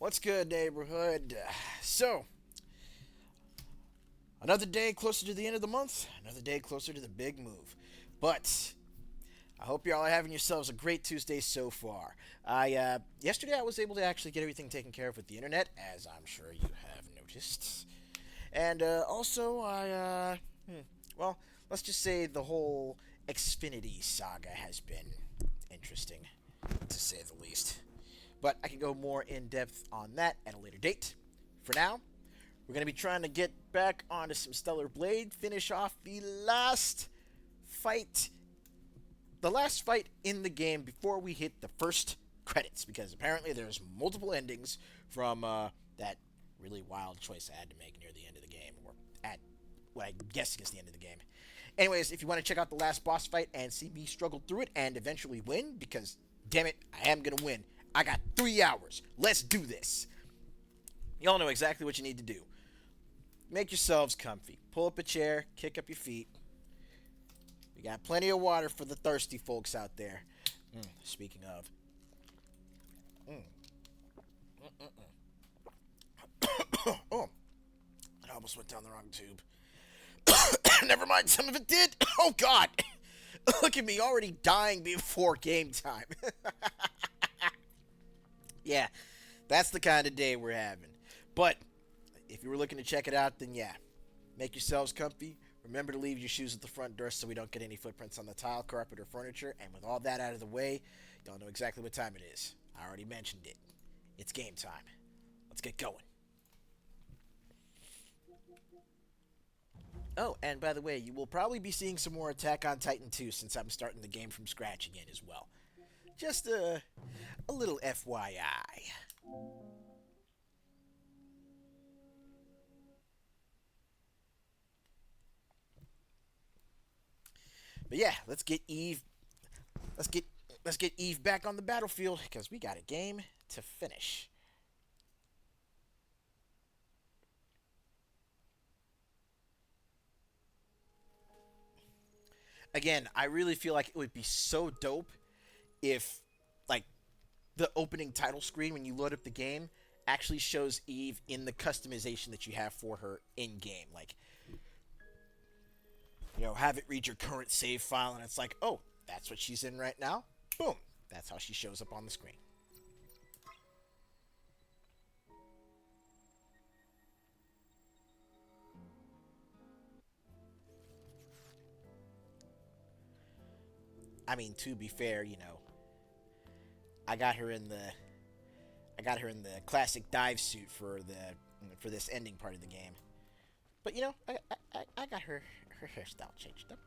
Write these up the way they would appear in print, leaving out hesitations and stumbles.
What's good, neighborhood? So, another day closer to the end of the month, another day closer to the big move. But I hope y'all are having yourselves a great Tuesday so far. Yesterday I was able to actually get everything taken care of with the internet, as I'm sure you have noticed. And also, well, let's just say the whole Xfinity saga has been interesting, to say the least. But I can go more in depth on that at a later date. For now, we're going to be trying to get back onto some Stellar Blade, finish off fight, the last fight in the game before we hit the first credits, because apparently there's multiple endings from that really wild choice I had to make near the end of the game, or at what I guess is the end of the game. Anyways, if you want to check out the last boss fight and see me struggle through it and eventually win, because damn it, I am gonna win. I got 3 hours. Let's do this. Y'all know exactly what you need to do. Make yourselves comfy. Pull up a chair, kick up your feet. We got plenty of water for the thirsty folks out there. Speaking of. Mm. Oh, I almost went down the wrong tube. Never mind, some of it did. Oh, God. Look at me, already dying before game time. Yeah, that's the kind of day we're having. But if you were looking to check it out, then yeah, make yourselves comfy. Remember to leave your shoes at the front door so we don't get any footprints on the tile, carpet, or furniture. And with all that out of the way, y'all know exactly what time it is. I already mentioned it. It's game time. Let's get going. Oh, and by the way, you will probably be seeing some more Attack on Titan 2 since I'm starting the game from scratch again as well. Just a little FYI. But yeah, let's get let's get Eve back on the battlefield because we got a game to finish. Again, I really feel like it would be so dope if like the opening title screen when you load up the game actually shows Eve in the customization that you have for her in game. Like, have it read your current save file and it's like, oh, that's what she's in right now. Boom. That's how she shows up on the screen. I mean, to be fair, I got her in the I got her in the classic dive suit for this ending part of the game. But I got her hairstyle changed up.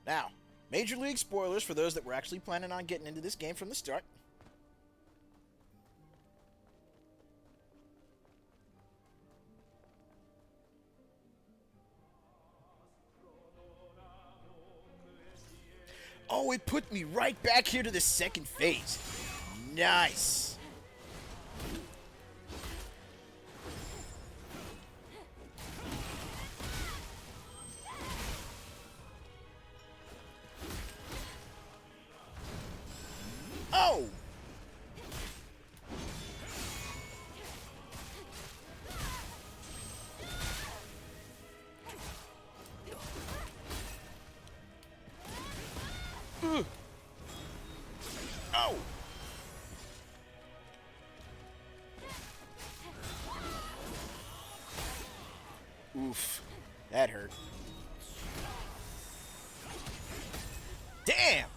Now, major league spoilers for those that were actually planning on getting into this game from the start. Oh, it put me right back here to the second phase. Nice. Oh! Oh! Oof. That hurt. Damn!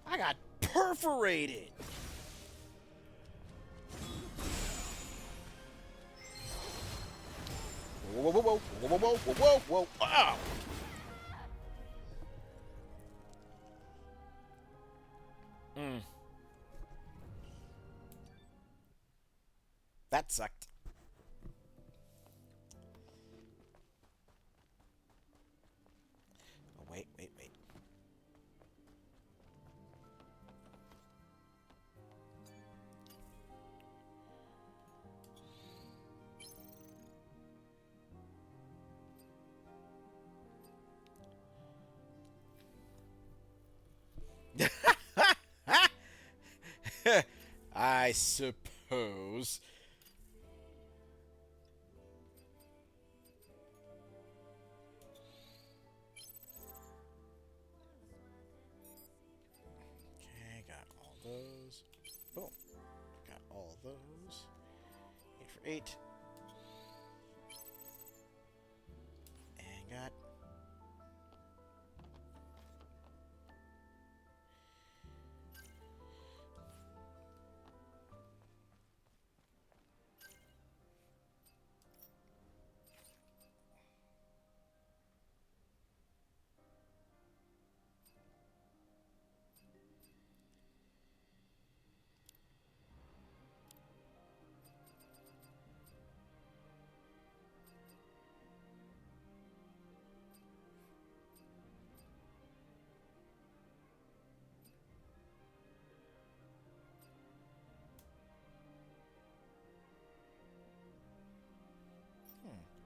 I got perforated! Whoa, whoa, whoa, whoa, whoa, whoa, whoa, whoa, whoa, wow! Mm, that sucked. Oh, wait, wait, wait. suppose. Okay, got all those. Boom. Got all those. 8 for 8. And got...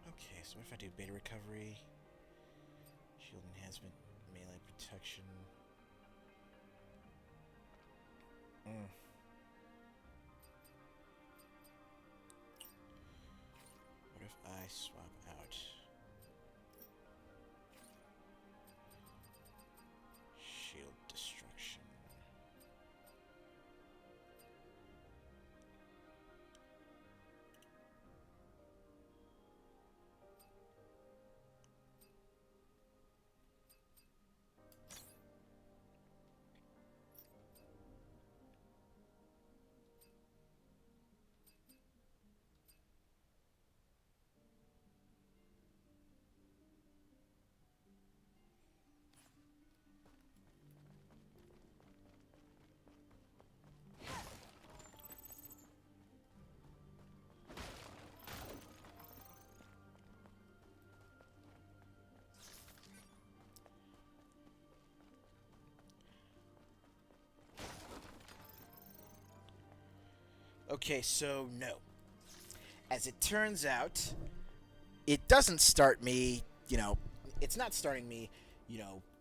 Okay, so what if I do beta recovery, shield enhancement, melee protection? What if I swap out shield destruction? Okay, so no. As it turns out, it doesn't start me, it's not starting me,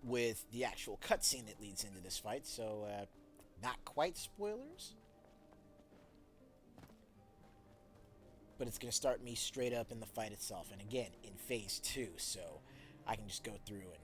with the actual cutscene that leads into this fight, so, not quite spoilers. But it's going to start me straight up in the fight itself, and again, in Phase 2, so I can just go through and...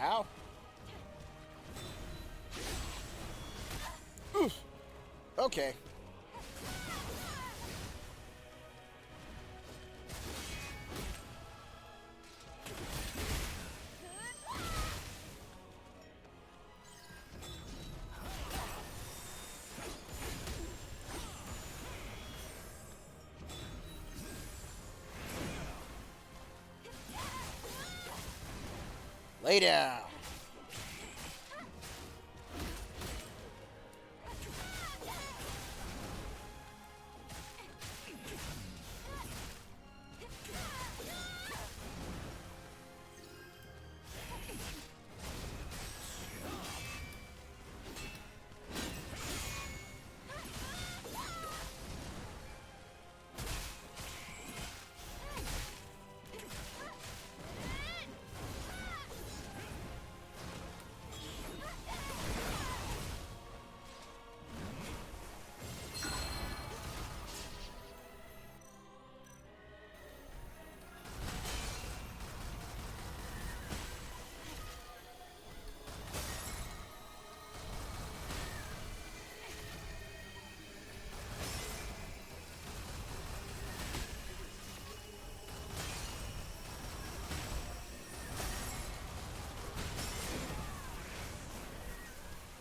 Ow! Oof. Okay. Lay down.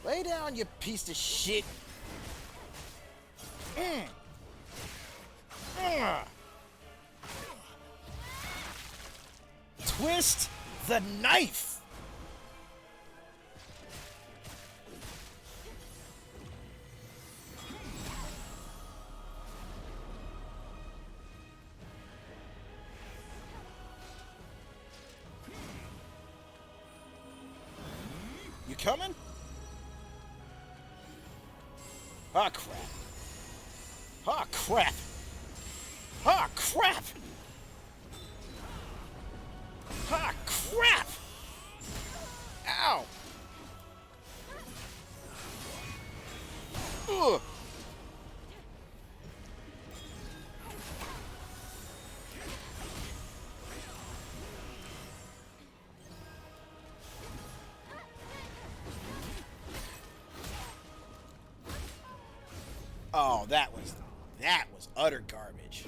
Lay down, you piece of shit. Twist the knife. coming? Ah, crap. Ah, crap. Ah, crap. Ah, crap. Ow. Ugh. Oh, that was utter garbage.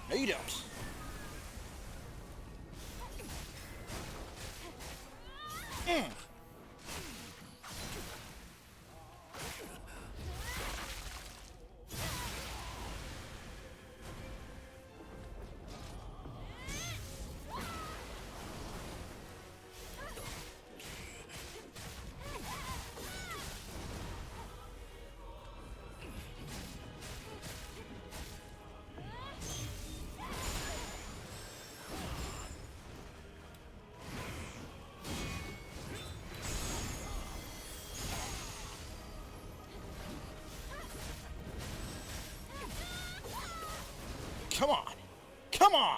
No, you don't. Mm. Come on. Come on.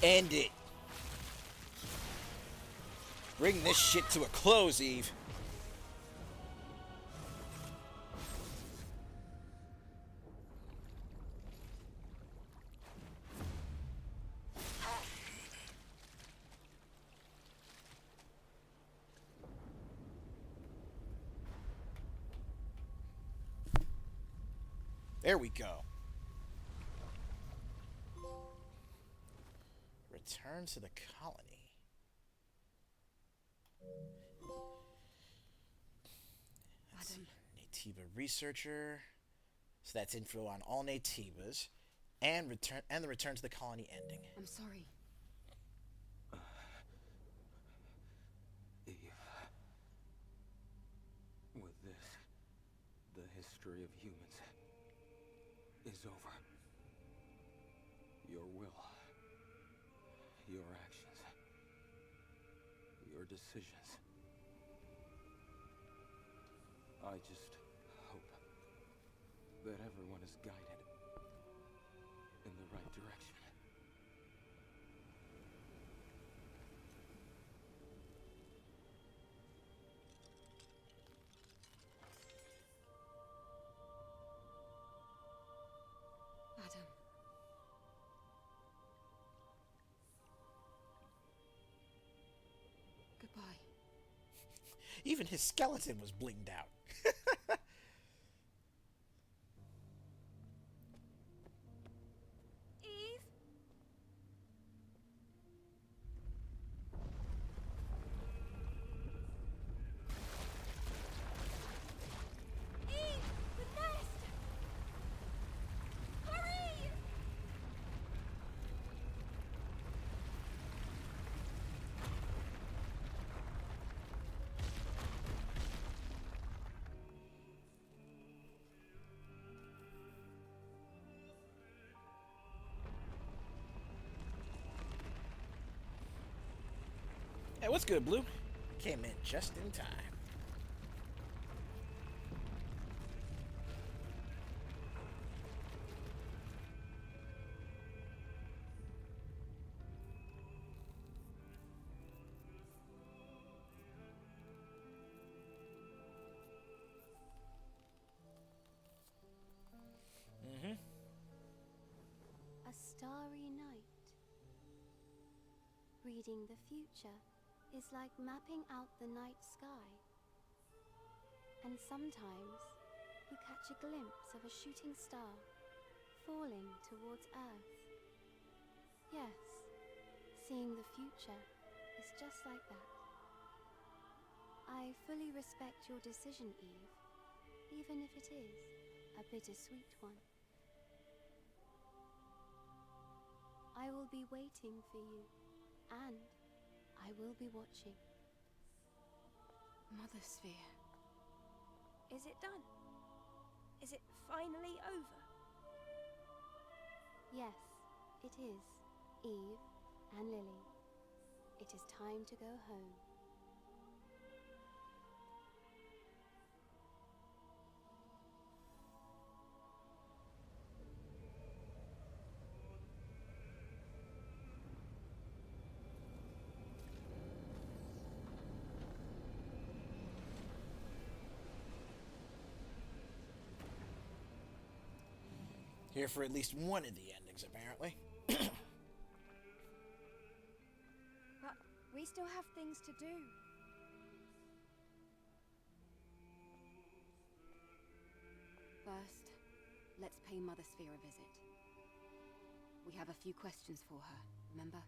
End it. Bring this shit to a close, Eve. There we go. Return to the colony. Adam. Naytiba researcher. So that's info on all Naytibas. And the return to the colony ending. I'm sorry. Eve. With this, the history of humans is over. Your will, your actions, your decisions. I just hope that everyone is guided in the right direction. Adam. Goodbye. Even his skeleton was blinged out. Eve? Eve! The nest! Hurry! Hey, what's good, Blue? Came in just in time. A starry night. Reading the future is like mapping out the night sky. And sometimes you catch a glimpse of a shooting star falling towards Earth. Yes, seeing the future is just like that. I fully respect your decision, Eve, even if it is a bittersweet one. I will be waiting for you, and I will be watching. Mother Sphere. Is it done? Is it finally over? Yes, it is, Eve and Lily. It is time to go home. Here for at least one of the endings, apparently. But we still have things to do. First, let's pay Mother Sphere a visit. We have a few questions for her, remember?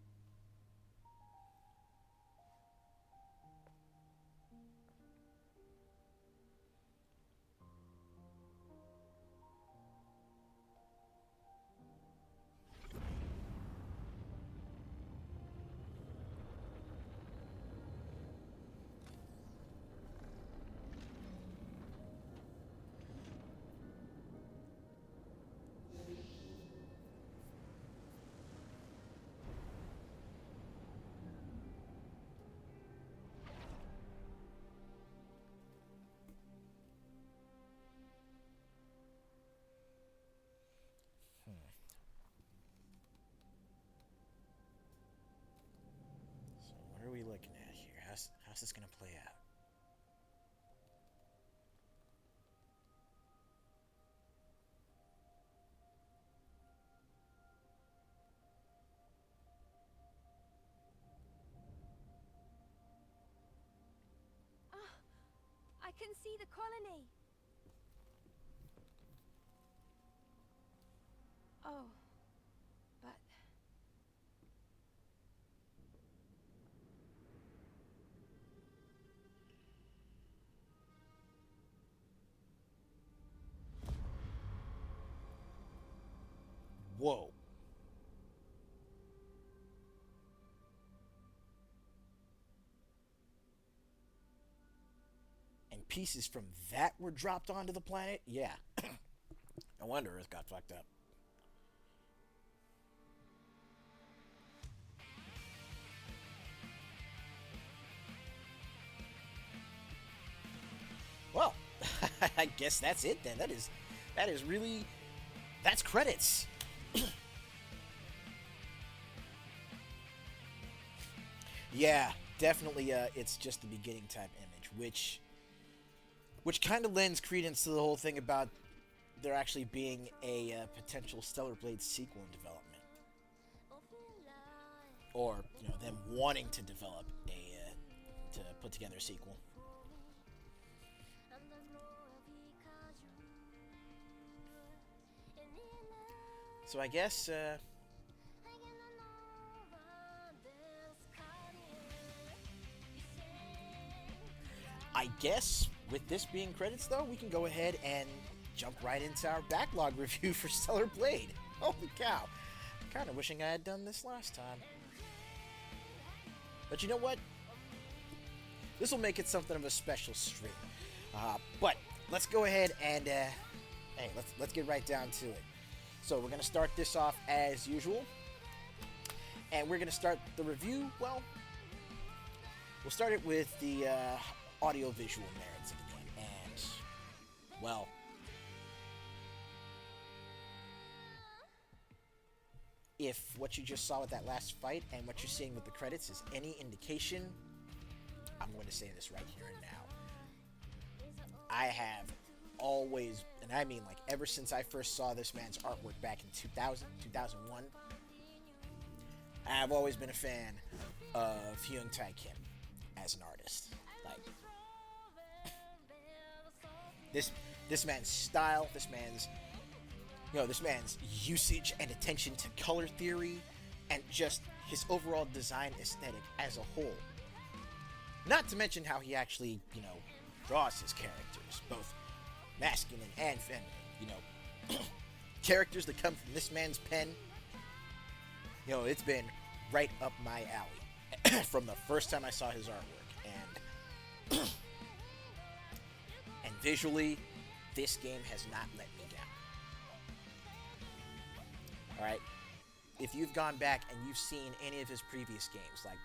So what are we looking at here? How's this gonna play out? I can see the colony. Oh, but Whoa. And pieces from that were dropped onto the planet? Yeah. No wonder Earth got fucked up. Well, I guess that's it then. That is really, that's credits. Yeah, definitely. It's just the beginning type image, which kind of lends credence to the whole thing about there actually being a potential Stellar Blade sequel in development, or them wanting to develop to put together a sequel. So I guess with this being credits, though, we can go ahead and jump right into our backlog review for Stellar Blade. Holy cow. Kind of wishing I had done this last time. But you know what? This will make it something of a special stream. But let's go ahead and hey, let's get right down to it. So we're gonna start this off as usual, and we're gonna start the review. Well, we'll start it with the audio-visual merits of the game, and well, if what you just saw with that last fight and what you're seeing with the credits is any indication, I'm going to say this right here and now. I have always, and I mean like ever since I first saw this man's artwork back in 2000, 2001, I've always been a fan of Hyung Tae Kim as an artist. Like, this man's style, this man's usage and attention to color theory, and just his overall design aesthetic as a whole. Not to mention how he actually, draws his characters, both masculine and feminine. Characters that come from this man's pen. It's been right up my alley from the first time I saw his artwork, and visually, this game has not let me down. Alright, if you've gone back and you've seen any of his previous games, like,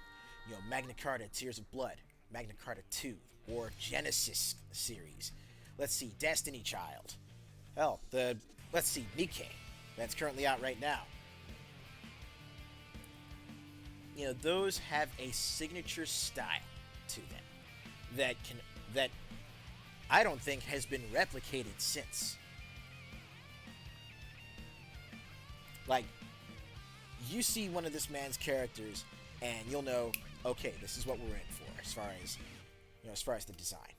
Magna Carta, Tears of Blood, Magna Carta 2, or Genesis series, let's see, Destiny Child, hell, let's see, Nikke, that's currently out right now. Those have a signature style to them that I don't think has been replicated since. Like, you see one of this man's characters, and you'll know, okay, this is what we're in for, as far as the design.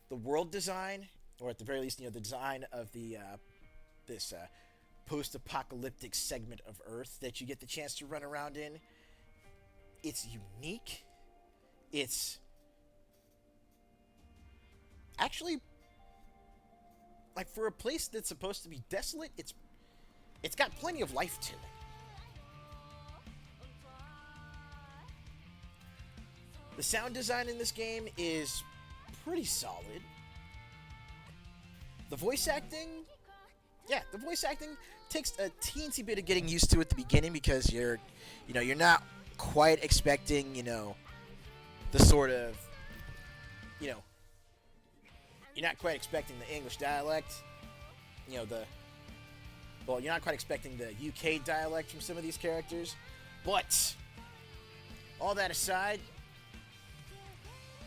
The world design, or at the very least, the design of this post-apocalyptic segment of Earth that you get the chance to run around in, it's unique. It's actually, like, for a place that's supposed to be desolate, it's got plenty of life to it. The sound design in this game is pretty solid. The voice acting takes a teensy bit of getting used to at the beginning, because you're not quite expecting, the sort of, you're not quite expecting the English dialect, you're not quite expecting the UK dialect from some of these characters. But all that aside,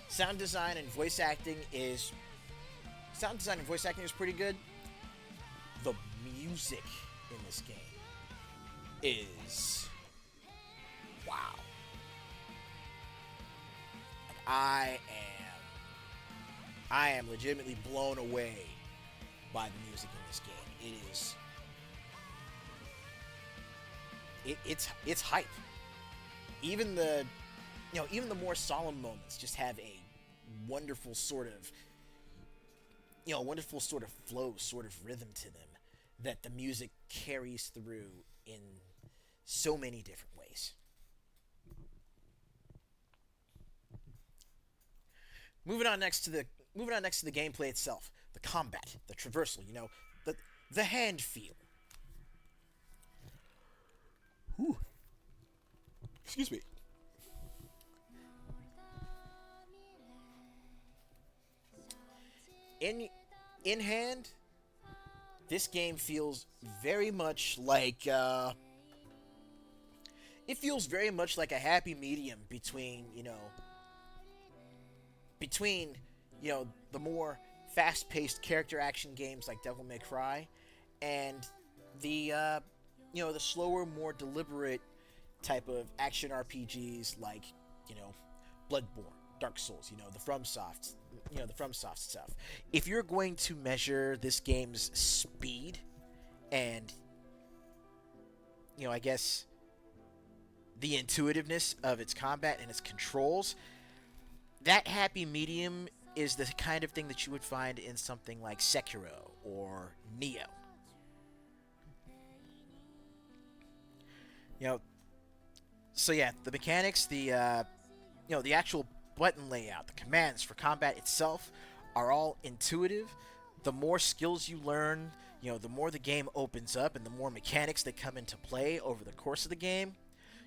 sound design and voice acting is pretty good. The music in this game is wow. I am legitimately blown away by the music in this game. It's hype. Even the more solemn moments just have a wonderful sort of flow, sort of rhythm to them that the music carries through in so many different ways. Moving on next to the gameplay itself, the combat, the traversal, the hand feel. Whew. Excuse me. In hand, this game feels very much like a happy medium between the more fast-paced character action games like Devil May Cry, and the slower, more deliberate type of action RPGs like Bloodborne, Dark Souls, the FromSoft stuff. If you're going to measure this game's speed and I guess, the intuitiveness of its combat and its controls. That happy medium is the kind of thing that you would find in something like Sekiro or Neo. You know, so yeah, the mechanics, the actual button layout, the commands for combat itself are all intuitive. The more skills you learn, the more the game opens up and the more mechanics that come into play over the course of the game.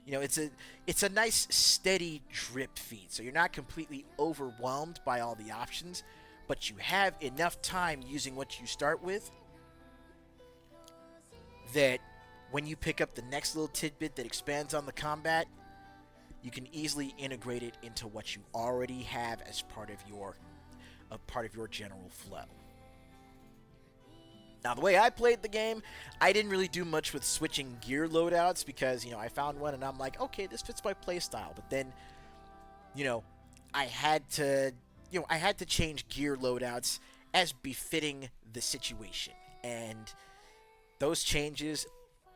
It's a nice steady drip feed, so you're not completely overwhelmed by all the options, but you have enough time using what you start with that when you pick up the next little tidbit that expands on the combat, you can easily integrate it into what you already have as part of your general flow. Now, the way I played the game, I didn't really do much with switching gear loadouts because, I found one and I'm like, okay, this fits my playstyle. But then, I had to change gear loadouts as befitting the situation. And those changes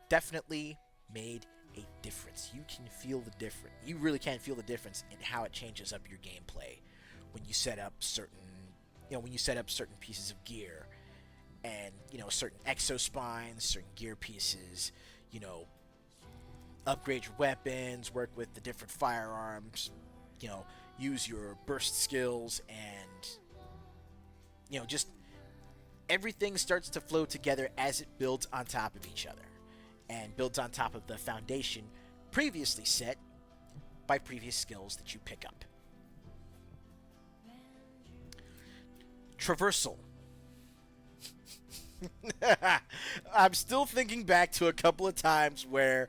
definitely made a difference. You can feel the difference. You really can feel the difference in how it changes up your gameplay when you set up certain pieces of gear. And, certain exo spines, certain gear pieces, upgrade your weapons, work with the different firearms, use your burst skills, and, just everything starts to flow together as it builds on top of each other and builds on top of the foundation previously set by previous skills that you pick up. Traversal. I'm still thinking back to a couple of times where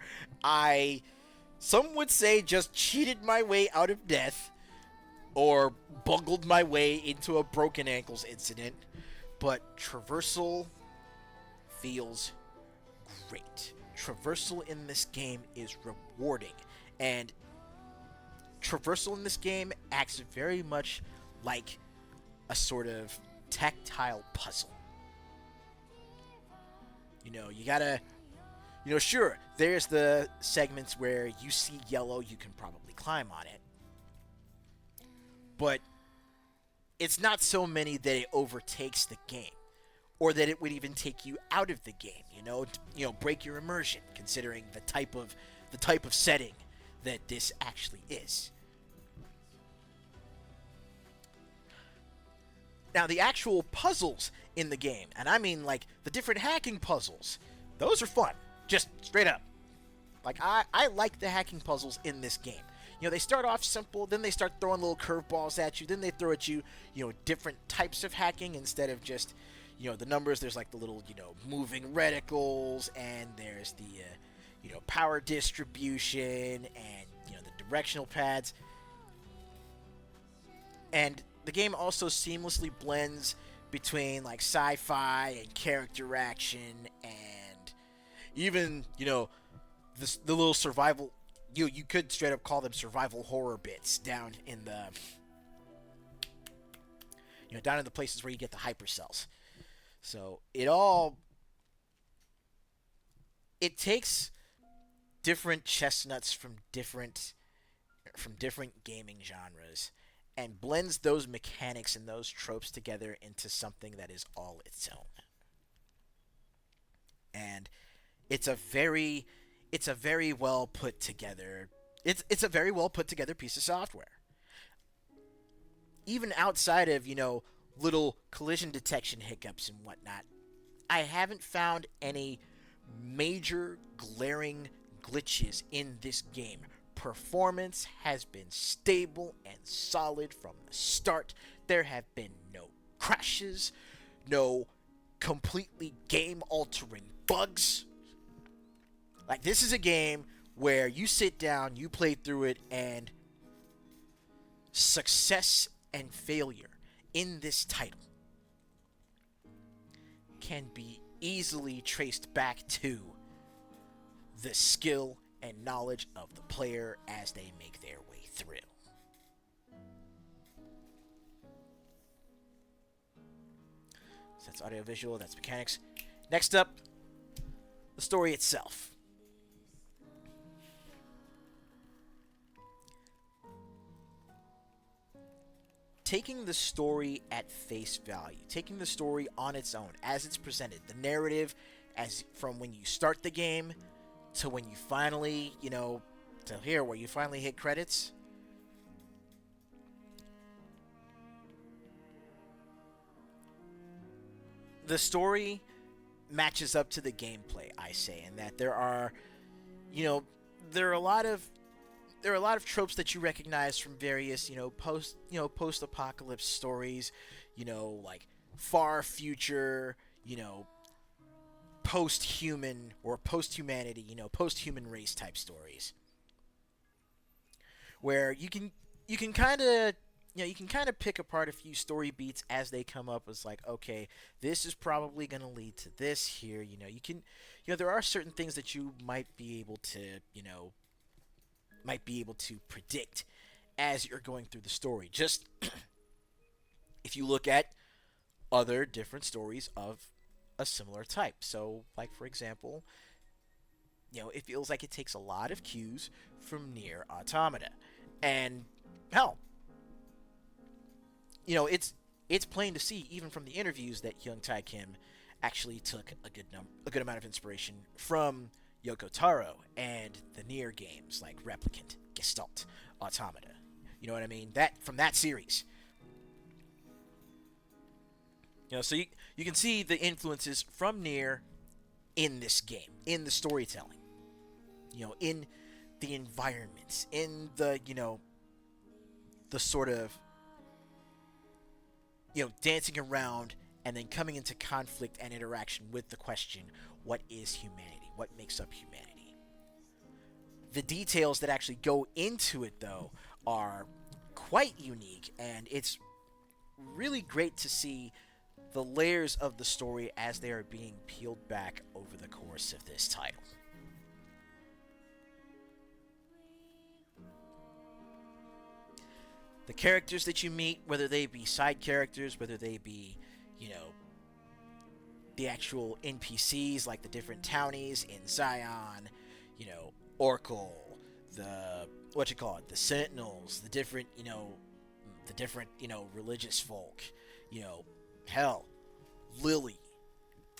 some would say, just cheated my way out of death or bungled my way into a broken ankles incident, but traversal feels great. Traversal in this game is rewarding, and traversal in this game acts very much like a sort of tactile puzzle. You gotta, sure, there's the segments where you see yellow, you can probably climb on it. But it's not so many that it overtakes the game, or that it would even take you out of the game, break your immersion, considering the type of setting that this actually is. Now, the actual puzzles in the game, and I mean, like, the different hacking puzzles, those are fun. Just straight up. Like, I like the hacking puzzles in this game. They start off simple, then they start throwing little curveballs at you, then they throw at you, different types of hacking instead of just, the numbers. There's, like, the little, moving reticles, and there's the, power distribution, and, the directional pads. And the game also seamlessly blends between, like, sci-fi and character action and even, the little survival. You could straight up call them survival horror bits down in the places where you get the hypercells. So it takes different chestnuts from different gaming genres and blends those mechanics and those tropes together into something that is all its own. And it's a very well put together. It's a very well put together piece of software. Even outside of, little collision detection hiccups and whatnot, I haven't found any major glaring glitches in this game. Performance has been stable and solid from the start. There have been no crashes, no completely game-altering bugs. Like, this is a game where you sit down, you play through it, and success and failure in this title can be easily traced back to the skill and knowledge of the player as they make their way through. So that's audio-visual, that's mechanics. Next up, the story itself. taking the story at face value, taking the story on its own as it's presented, the narrative as from when you start the game to when you finally, to here where you finally hit credits. The story matches up to the gameplay, I say, and that there are a lot of tropes that you recognize from various, post-apocalypse stories, like far future, post-human or post-humanity, post-human race type stories, where you can kind of pick apart a few story beats as they come up. It's like, okay, this is probably going to lead to this here. There are certain things that you might be able to predict as you're going through the story. Just if you look at other different stories of a similar type. So, like, for example, it feels like it takes a lot of cues from Nier Automata. And, hell, it's plain to see, even from the interviews, that Young Tae Kim actually took a good amount of inspiration from Yoko Taro and the Nier games like Replicant, Gestalt, Automata. You know what I mean? That from that series. So you can see the influences from Nier in this game, in the storytelling. In the environments, in the the sort of dancing around and then coming into conflict and interaction with the question, what is humanity? What makes up humanity? The details that actually go into it, though, are quite unique, and it's really great to see the layers of the story as they are being peeled back over the course of this title. The characters that you meet, whether they be side characters, whether they be, the actual NPCs, like the different townies in Zion, Oracle, the Sentinels, the different, religious folk, hell, Lily,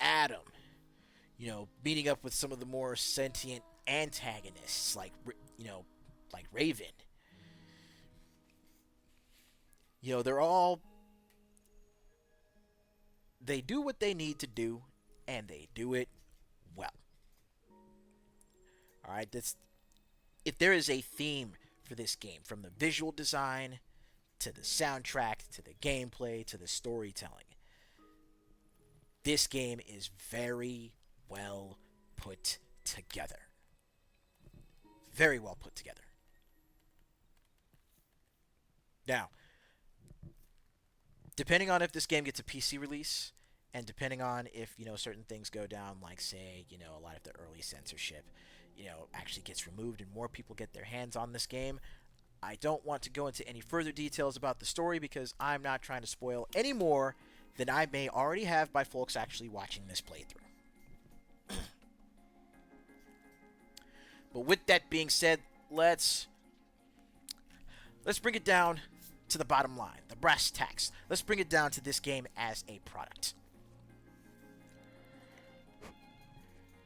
Adam, meeting up with some of the more sentient antagonists, like Raven. They do what they need to do, and they do it well. Alright, if there is a theme for this game, from the visual design, to the soundtrack, to the gameplay, to the storytelling, this game is very well put together. Very well put together. Now, depending on if this game gets a PC release, and depending on if, certain things go down, like, say, a lot of the early censorship, actually gets removed and more people get their hands on this game, I don't want to go into any further details about the story because I'm not trying to spoil any more than I may already have by folks actually watching this playthrough. But with that being said, let's bring it down to the bottom line, the brass tacks. Let's bring it down to this game as a product.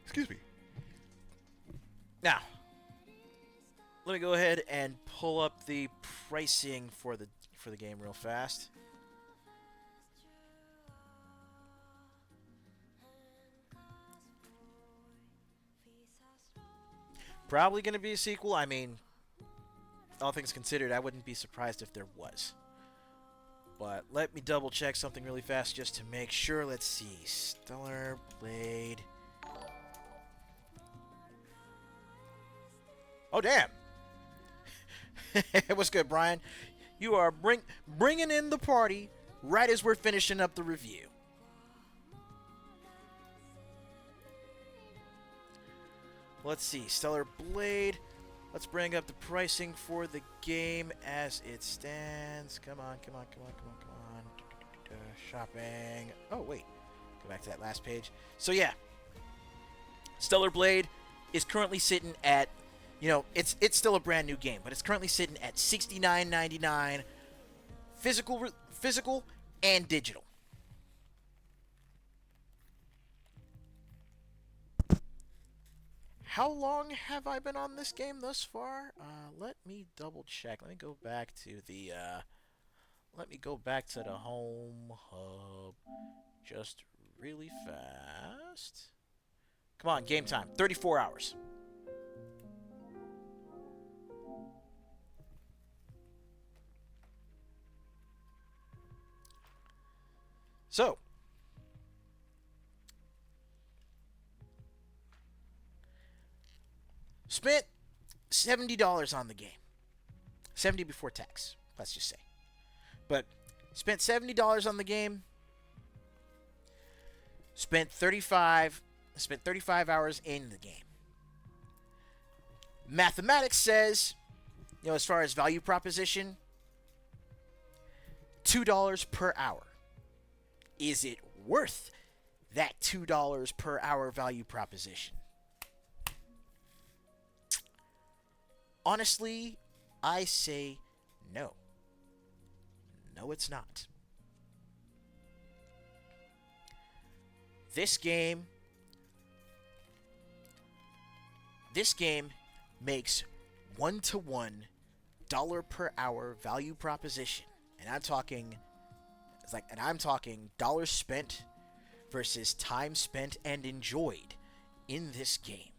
Excuse me. Now, let me go ahead and pull up the pricing for the game real fast. Probably going to be a sequel. I mean, all things considered, I wouldn't be surprised if there was. But let me double check something really fast just to make sure. Let's see. Stellar Blade. Oh, damn. What's good, Brian? You are bringing in the party right as we're finishing up the review. Let's see. Stellar Blade. Let's bring up the pricing for the game as it stands. Come on. Shopping. Oh, wait. Go back to that last page. So, yeah. Stellar Blade is currently sitting at, it's still a brand new game, but it's currently sitting at $69.99 physical and digital. How long have I been on this game thus far? Let me double check. Let me go back to the home hub just really fast. Come on, game time. 34 hours. So, spent $70 on the game. 70 before tax, let's just say. But spent $70 on the game. Spent 35 hours in the game. Mathematics says, as far as value proposition, $2 per hour. Is it worth that $2 per hour value proposition? Honestly, I say no. No, it's not. This game makes 1-to-1 dollar per hour value proposition. And I'm talking dollars spent versus time spent and enjoyed in this game.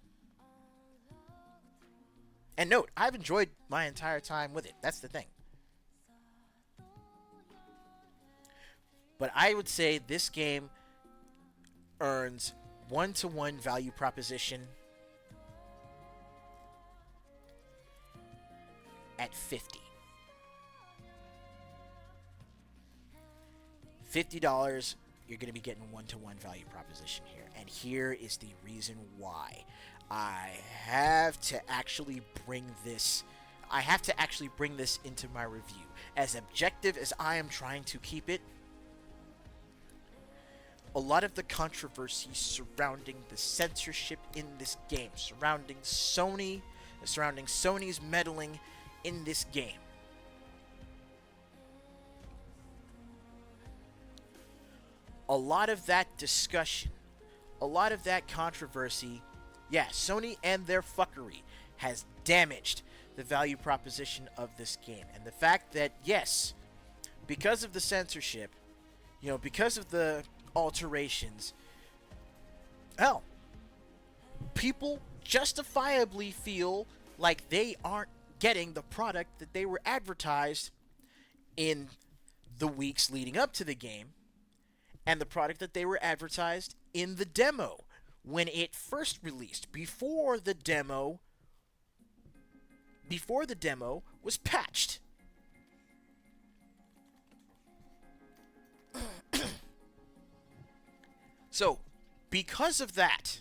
And note, I've enjoyed my entire time with it. That's the thing. But I would say this game earns 1-to-1 value proposition at 50. $50, you're going to be getting 1-to-1 value proposition here. And here is the reason why. I have to actually bring this into my review. As objective as I am trying to keep it, a lot of the controversy surrounding the censorship in this game, surrounding Sony's meddling in this game, a lot of that discussion, a lot of that controversy, Sony and their fuckery has damaged the value proposition of this game. And the fact that, yes, because of the censorship, because of the alterations, people justifiably feel like they aren't getting the product that they were advertised in the weeks leading up to the game, and the product that they were advertised in the demo when it first released, before the demo was patched. So, because of that,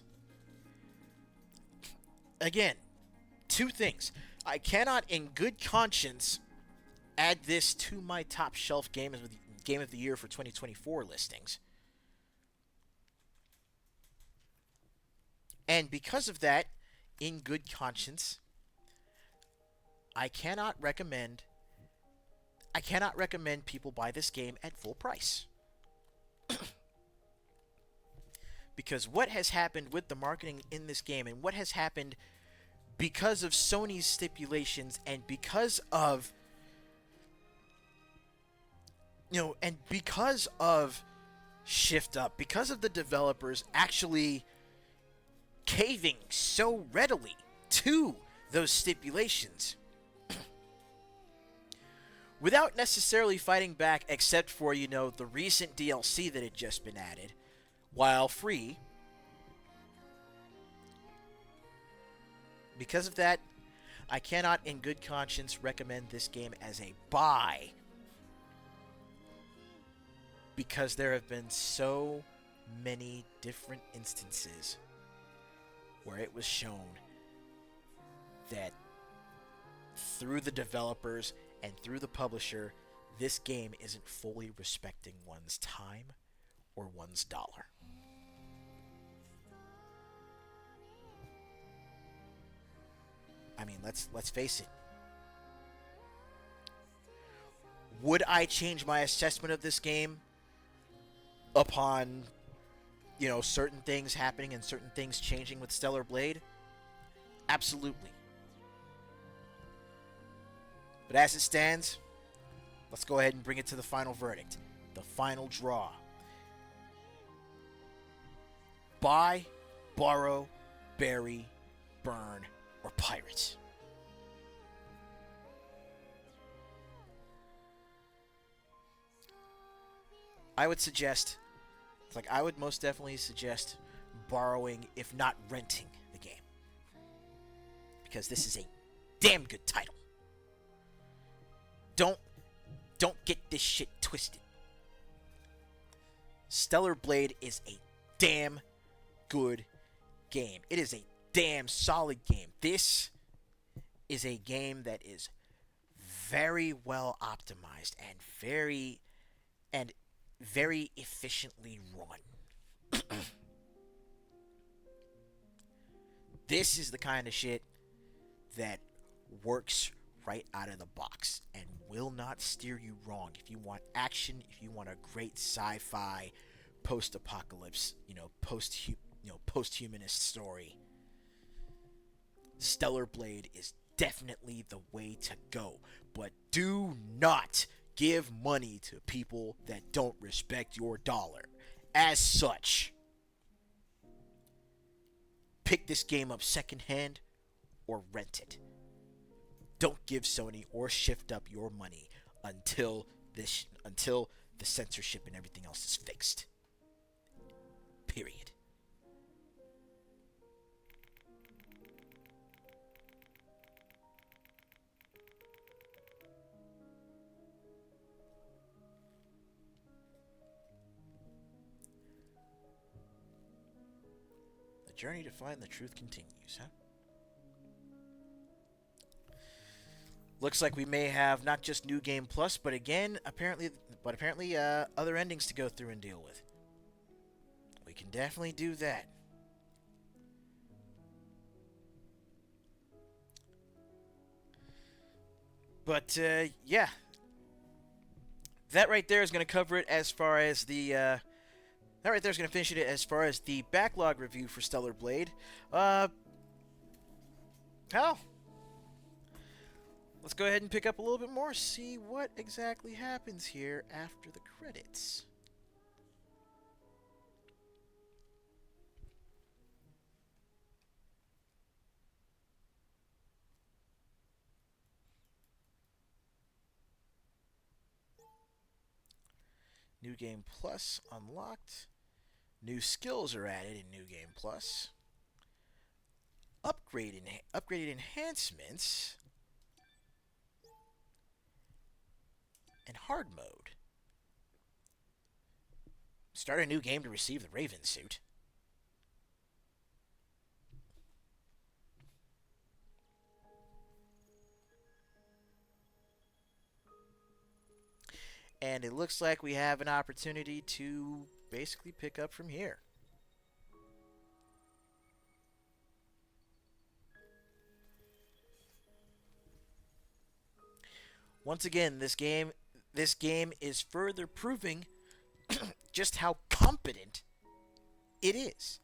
again, two things. I cannot in good conscience add this to my top shelf game of the year for 2024 listings. And because of that, in good conscience, I cannot recommend people buy this game at full price. Because what has happened with the marketing in this game, and what has happened because of Sony's stipulations, and because of Shift Up, because of the developers actually caving so readily to those stipulations without necessarily fighting back, except for, the recent DLC that had just been added, while free. Because of that, I cannot in good conscience recommend this game as a buy. Because there have been so many different instances where it was shown that through the developers and through the publisher, this game isn't fully respecting one's time or one's dollar. I mean, let's face it. Would I change my assessment of this game upon, certain things happening and certain things changing with Stellar Blade? Absolutely. But as it stands, let's go ahead and bring it to the final verdict. The final draw. Buy, borrow, bury, burn, or pirate. I would most definitely suggest borrowing, if not renting, the game. Because this is a damn good title. Don't get this shit twisted. Stellar Blade is a damn good game. It is a damn solid game. This is a game that is very well optimized and very efficiently run. This is the kind of shit that works right out of the box and will not steer you wrong. If you want action, if you want a great sci-fi post-apocalypse, post-humanist story, Stellar Blade is definitely the way to go. But do not give money to people that don't respect your dollar. As such, pick this game up secondhand or rent it. Don't give Sony or Shift Up your money until the censorship and everything else is fixed. Period. The journey to find the truth continues, huh? Looks like we may have not just New Game Plus, but apparently other endings to go through and deal with. We can definitely do that. But yeah, that right there is going to cover it as far as the. That right there is going to finish it as far as the backlog review for Stellar Blade. Hell. Let's go ahead and pick up a little bit more, see what exactly happens here after the credits. New Game Plus unlocked. New skills are added in New Game Plus. Upgraded enhancements. And hard mode. Start a new game to receive the Raven suit. And it looks like we have an opportunity to basically pick up from here. Once again, this game is further proving just how competent it is.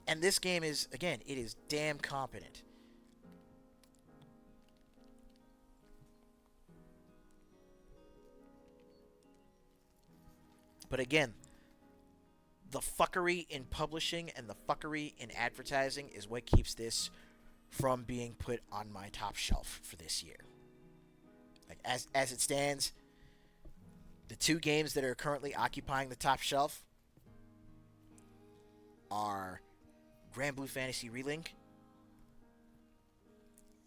And this game is, again, it is damn competent. But again, the fuckery in publishing and the fuckery in advertising is what keeps this from being put on my top shelf for this year. Like as it stands, the two games that are currently occupying the top shelf are Grand Blue Fantasy Relink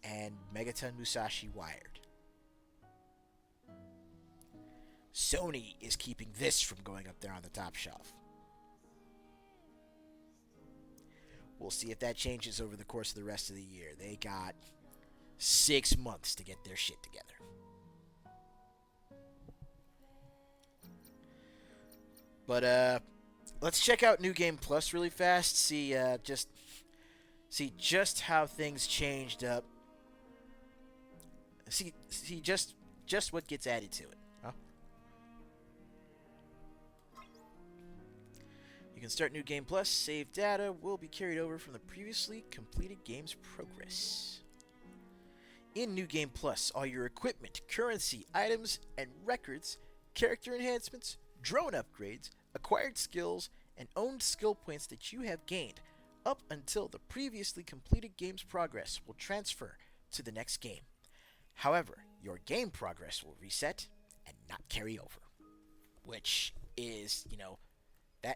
and Megaton Musashi Wired. Sony is keeping this from going up there on the top shelf. We'll see if that changes over the course of the rest of the year. They got 6 months to get their shit together. But let's check out New Game Plus really fast. See just how things changed up. See just just what gets added to it. Huh? You can start New Game Plus. Save data will be carried over from the previously completed game's progress. In New Game Plus, all your equipment, currency, items, and records, character enhancements, drone upgrades, acquired skills, and owned skill points that you have gained up until the previously completed game's progress will transfer to the next game. However, your game progress will reset and not carry over. Which is,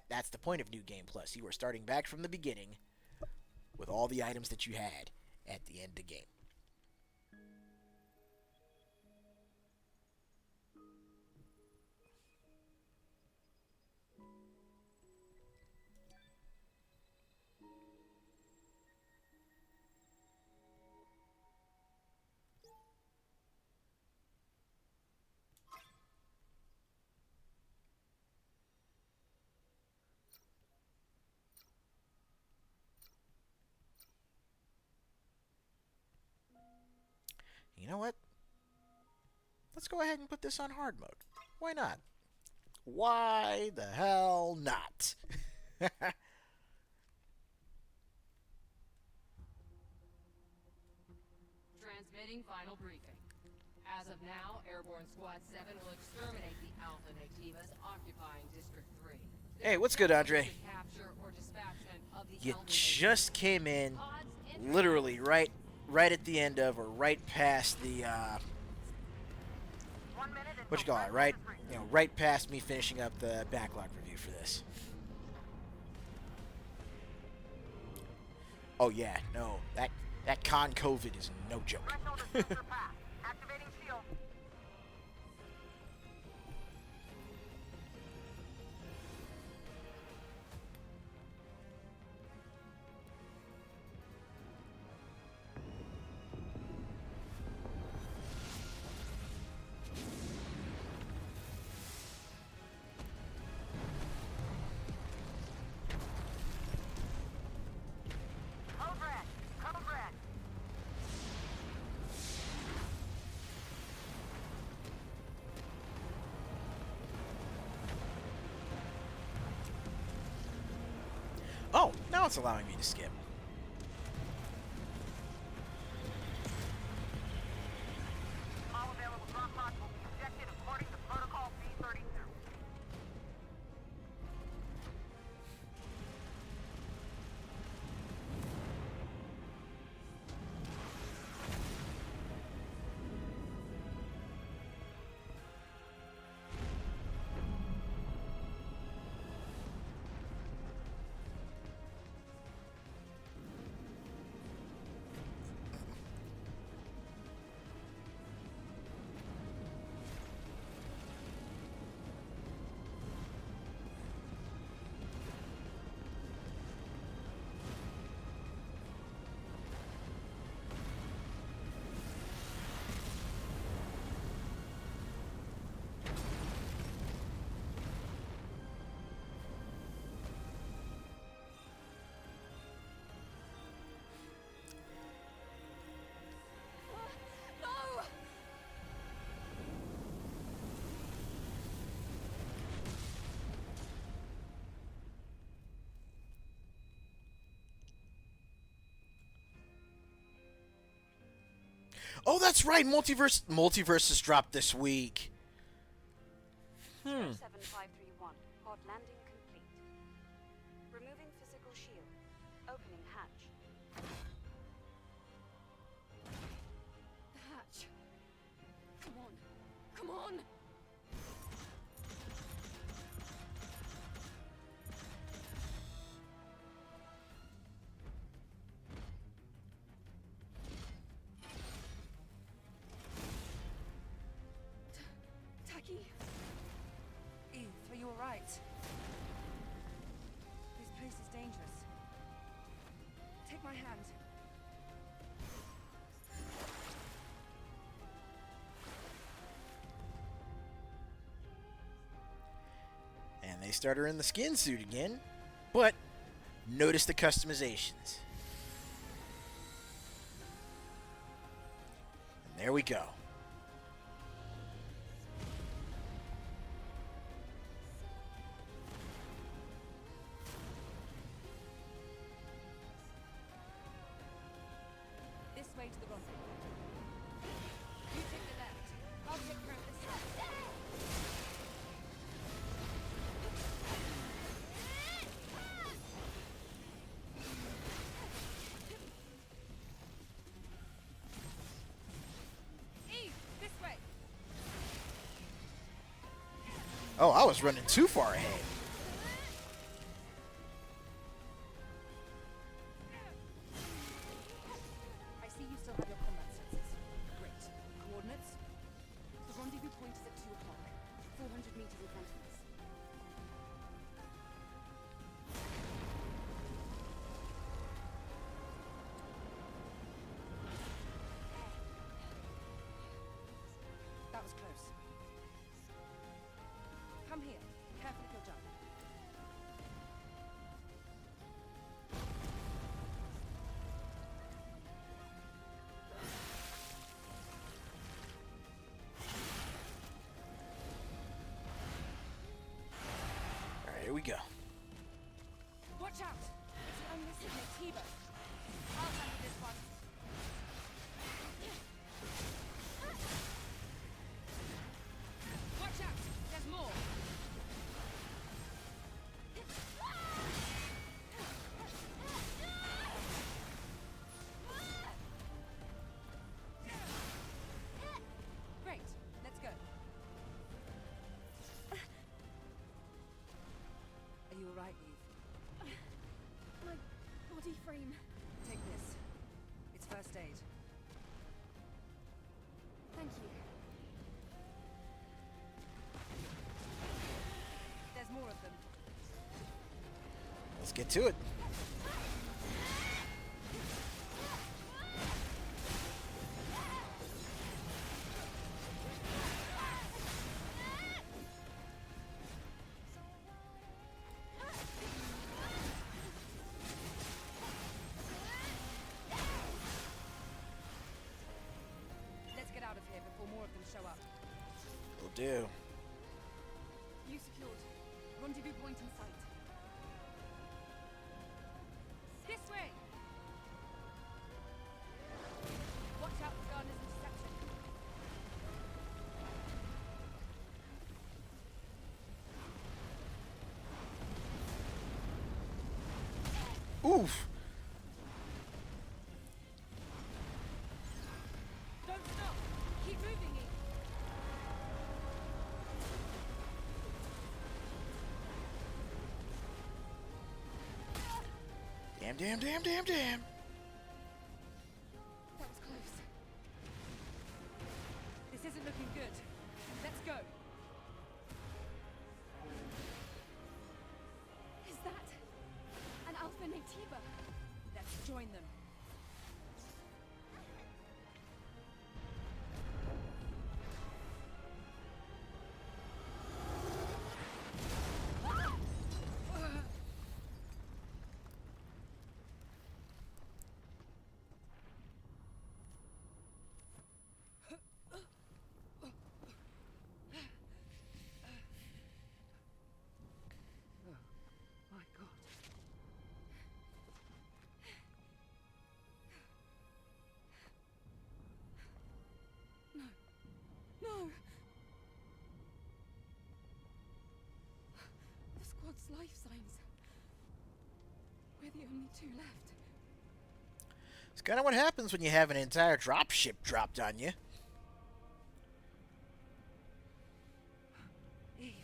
that's the point of New Game Plus. You are starting back from the beginning with all the items that you had at the end of the game. You know what? Let's go ahead and put this on hard mode. Why not? Why the hell not? Transmitting final briefing. As of now, Airborne Squad 7 will exterminate the Alpha Nativas occupying District 3. Hey, what's good, Andre? Capture or dispatchment of the You Alpha just came in, Nativas. literally right at the end of, or right past the, what you call it, right? Right past me finishing up the backlog review for this. Oh yeah, no, that con COVID is no joke. Oh, now it's allowing me to skip. All available drop pods will be ejected according to Protocol B32. No! Oh, that's right. Multiverses dropped this week. 7531. Pod landing complete. Removing physical shield. Opening hatch. The hatch. Come on. Come on! Taki? Eve, are you alright? This place is dangerous. Take my hand. And they start her in the skin suit again. But notice the customizations. And there we go. Oh, I was running too far ahead. I see you still have your combat senses. Great. Coordinates? The rendezvous point is at 2 o'clock, 400 meters in front of us. That was close. Come here. Careful if you'll jump. All right, here we go. Watch out! It's an unlisted Nativo. I'll handle this one. Watch out! There's more! Great. Let's go. Are you alright, Eve? My body frame. Take this. It's first aid. Thank you. There's more of them. Let's get to it. Let's get out of here before more of them show up. Will do. You secured. Rendezvous point in sight. This way! Watch out for Gardner's interception. Oof. Don't stop! Keep moving, Eve. Damn, damn, damn, damn, damn. That was close. This isn't looking good. Let's go. Is that an Alpha Nativo? Let's join them. My God. No! The squad's life signs. We're the only two left. It's kind of what happens when you have an entire dropship dropped on you. Eve.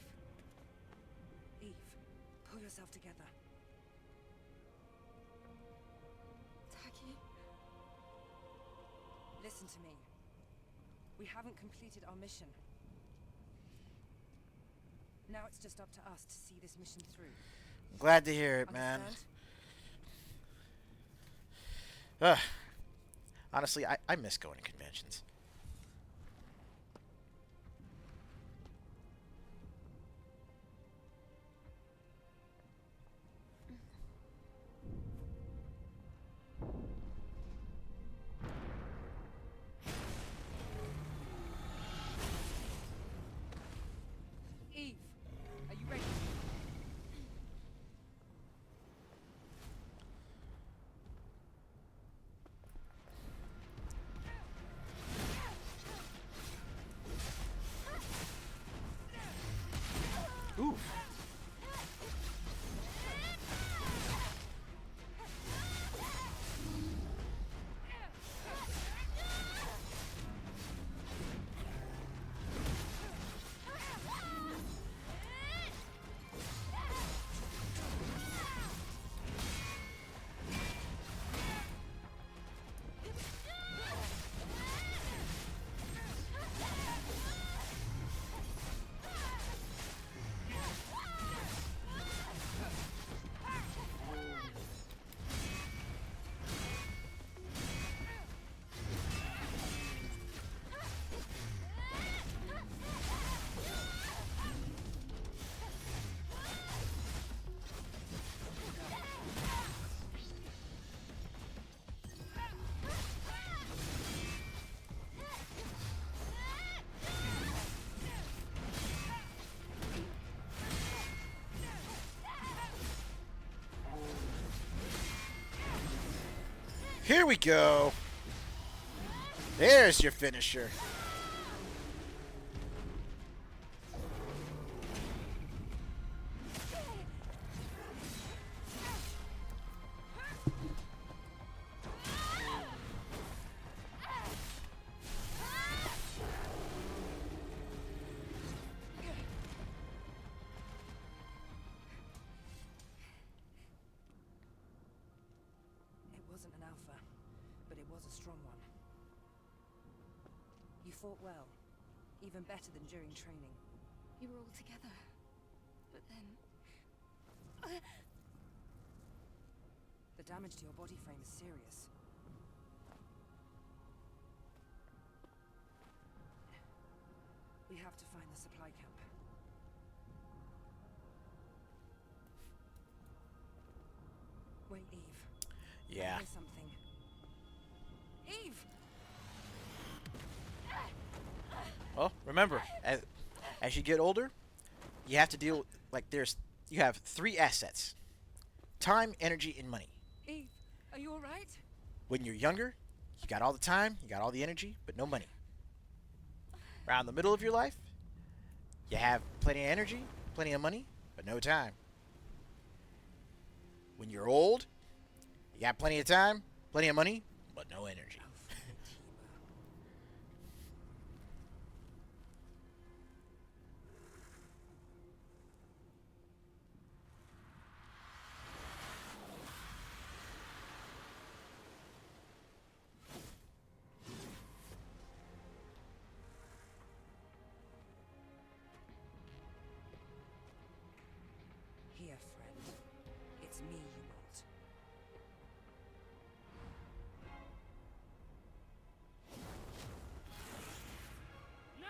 Eve, pull yourself together. Taki? Listen to me. We haven't completed our mission. Now it's just up to us to see this mission through. I'm glad to hear it, man. Understand? Honestly, I miss going to conventions. Eve, are you ready? Here we go. There's your finisher. It wasn't an alpha, but it was a strong one. You fought well, even better than during training. We were all together. But then... The damage to your body frame is serious. We have to find the supply camp. Wait, Eve. I Yeah. hear something. Eve! Well, remember, as you get older, you have to deal like you have 3 assets: time, energy, and money. Eve, are you alright? When you're younger, you got all the time, you got all the energy, but no money. Around the middle of your life, you have plenty of energy, plenty of money, but no time. When you're old, you got plenty of time, plenty of money, but no energy. Here, friend. It's me you want. No!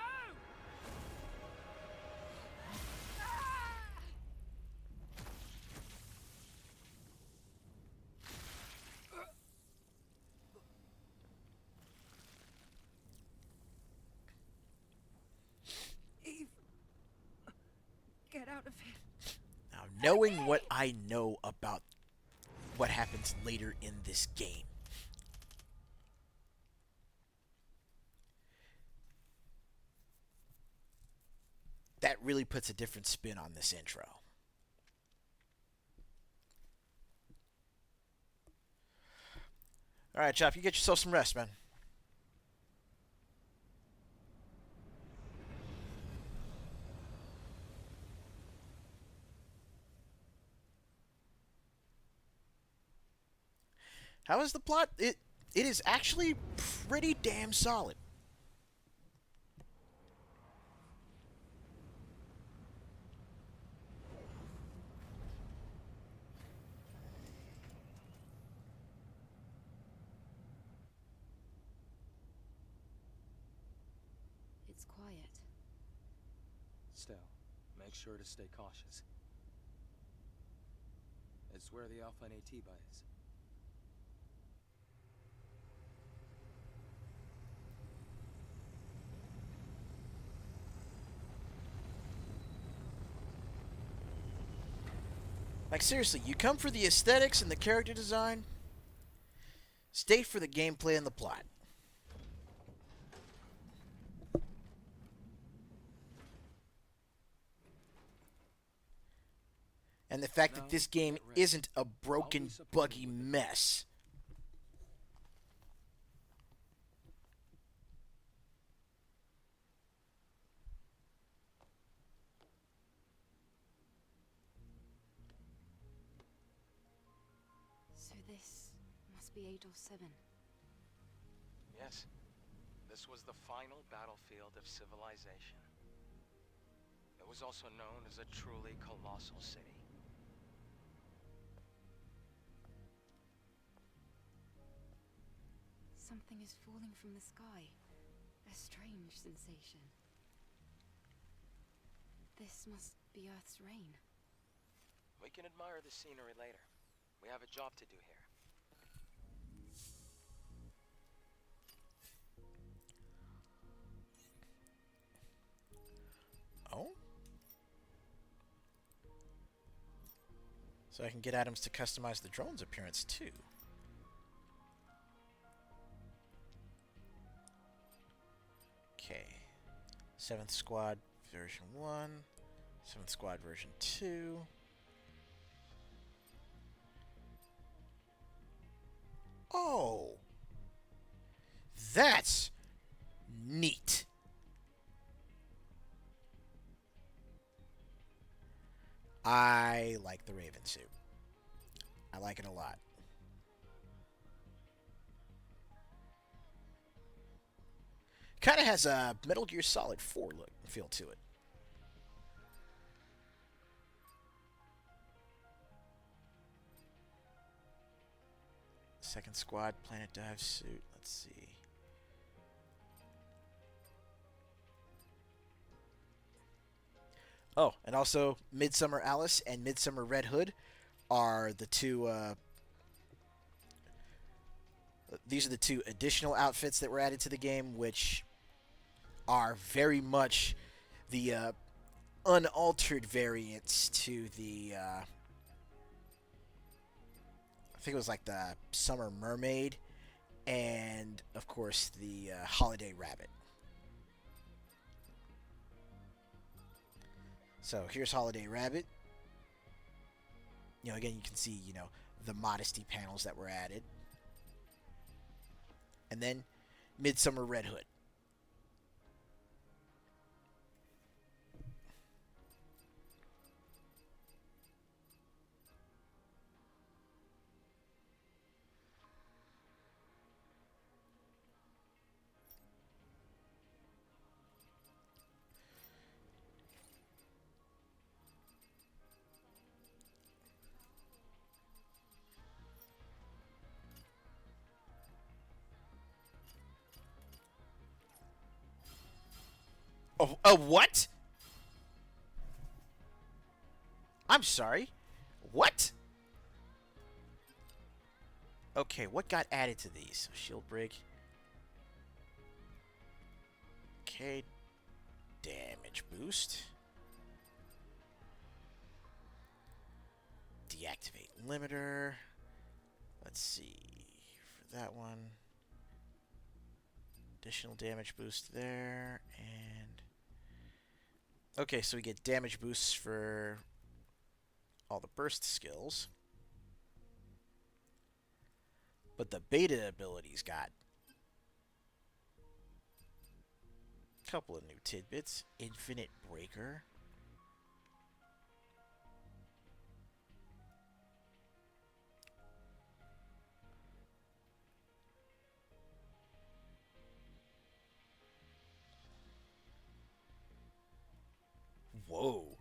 Eve! Get out of here. Now, knowing what I know about what happens later in this game, that really puts a different spin on this intro. All right, Chop, you get yourself some rest, man. How is the plot? It is actually pretty damn solid. It's quiet. Still, make sure to stay cautious. It's where the Alpha Natiba is. Like, seriously, you come for the aesthetics and the character design, stay for the gameplay and the plot. And the fact that this game isn't a broken, buggy mess. So this must be Adol 7. Yes. This was the final battlefield of civilization. It was also known as a truly colossal city. Something is falling from the sky. A strange sensation. This must be Earth's rain. We can admire the scenery later. We have a job to do here. Oh? So I can get Adams to customize the drone's appearance too. Okay. 7th Squad version 1. 7th Squad version 2. Oh! That's neat. I like the Raven suit. I like it a lot. Kind of has a Metal Gear Solid 4 look feel to it. Second Squad Planet Dive suit. Let's see. Oh, and also Midsummer Alice and Midsummer Red Hood are the two. These are the two additional outfits that were added to the game, which are very much the unaltered variants to the. I think it was like the Summer Mermaid, and of course the Holiday Rabbit. So here's Holiday Rabbit. You know, again, you can see, you know, the modesty panels that were added. And then Midsummer Red Hood. Oh, what? I'm sorry. What? Okay, what got added to these? Shield break. Okay. Damage boost. Deactivate limiter. Let's see. For that one. Additional damage boost there. And okay, so we get damage boosts for all the burst skills. But the beta abilities got a couple of new tidbits. Infinite Breaker. Whoa.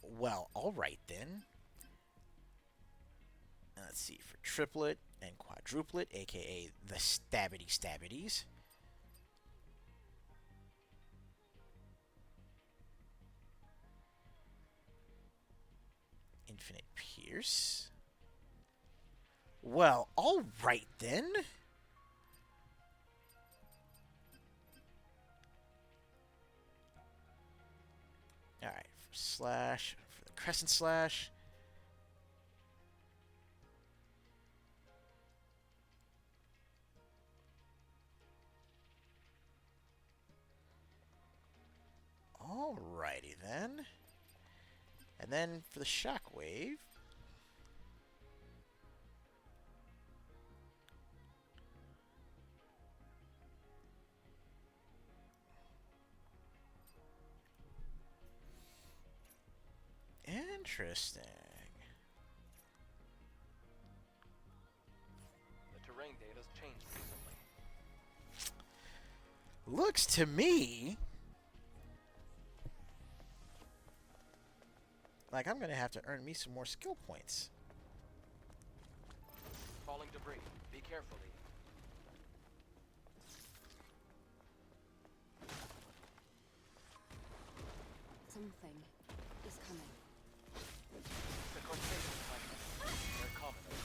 Well, alright then. Let's see, for triplet and quadruplet, aka the Stabbity Stabbities. Infinite Pierce. Well, alright then. Alright, for slash, for the crescent slash. Alrighty then. And then for the shockwave. Interesting. The terrain data's changed recently. Looks to me like I'm gonna have to earn me some more skill points. Falling debris. Be careful, Edie. Something is coming. The Corsair Titan. They're commoners.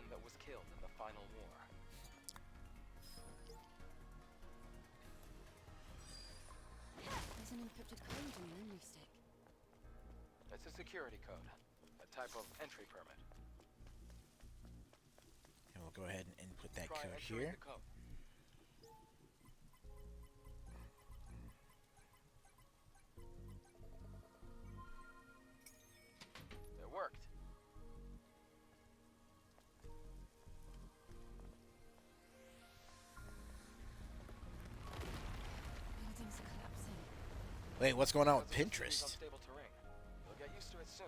division that was killed in the final war. There's an encrypted code in the memory stick. It's a security code, a type of entry permit. And we'll go ahead and input that Try code entering here. the code. It worked. Buildings are collapsing. Wait, what's going on with Because of Pinterest? these unstable terrain. You'll get used to it soon.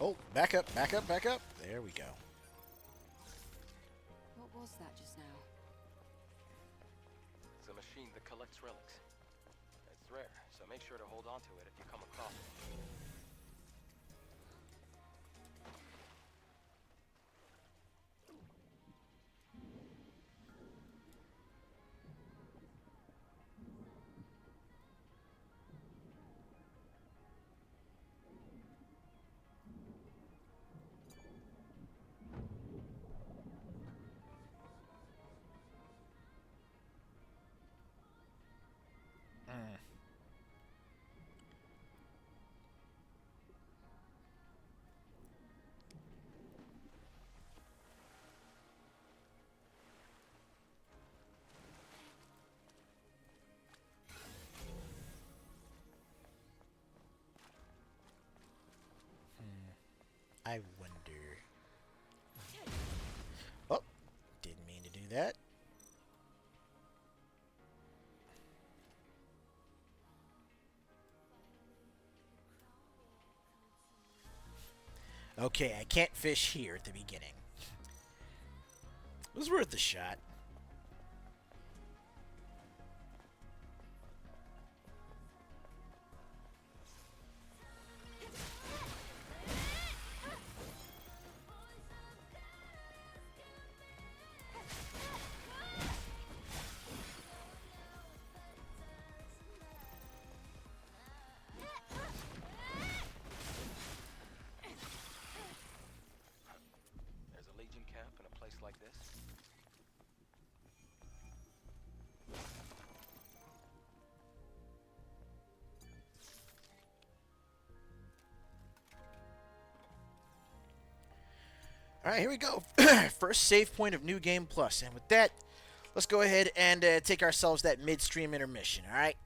Oh, back up, back up, back up. There we go. What was that just now? It's a machine that collects relics. It's rare, so make sure to hold on to it if you come across it. I wonder. Oh, didn't mean to do that. Okay, I can't fish here at the beginning. It was worth a shot. There's a Legion camp in a place like this. All right, here we go. First save point of New Game Plus. And with that, let's go ahead and take ourselves that midstream intermission, all right?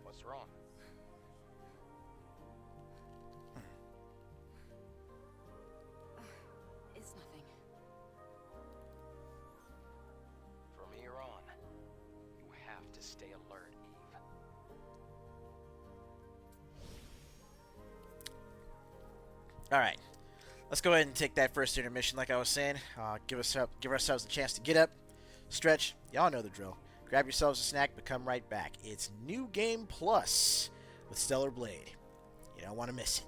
What's wrong? It's nothing. From here on, you have to stay alert, Eve. All right. Let's go ahead and take that first intermission like I was saying. Give ourselves a chance to get up, stretch. Y'all know the drill. Grab yourselves a snack, but come right back. It's New Game Plus with Stellar Blade. You don't want to miss it.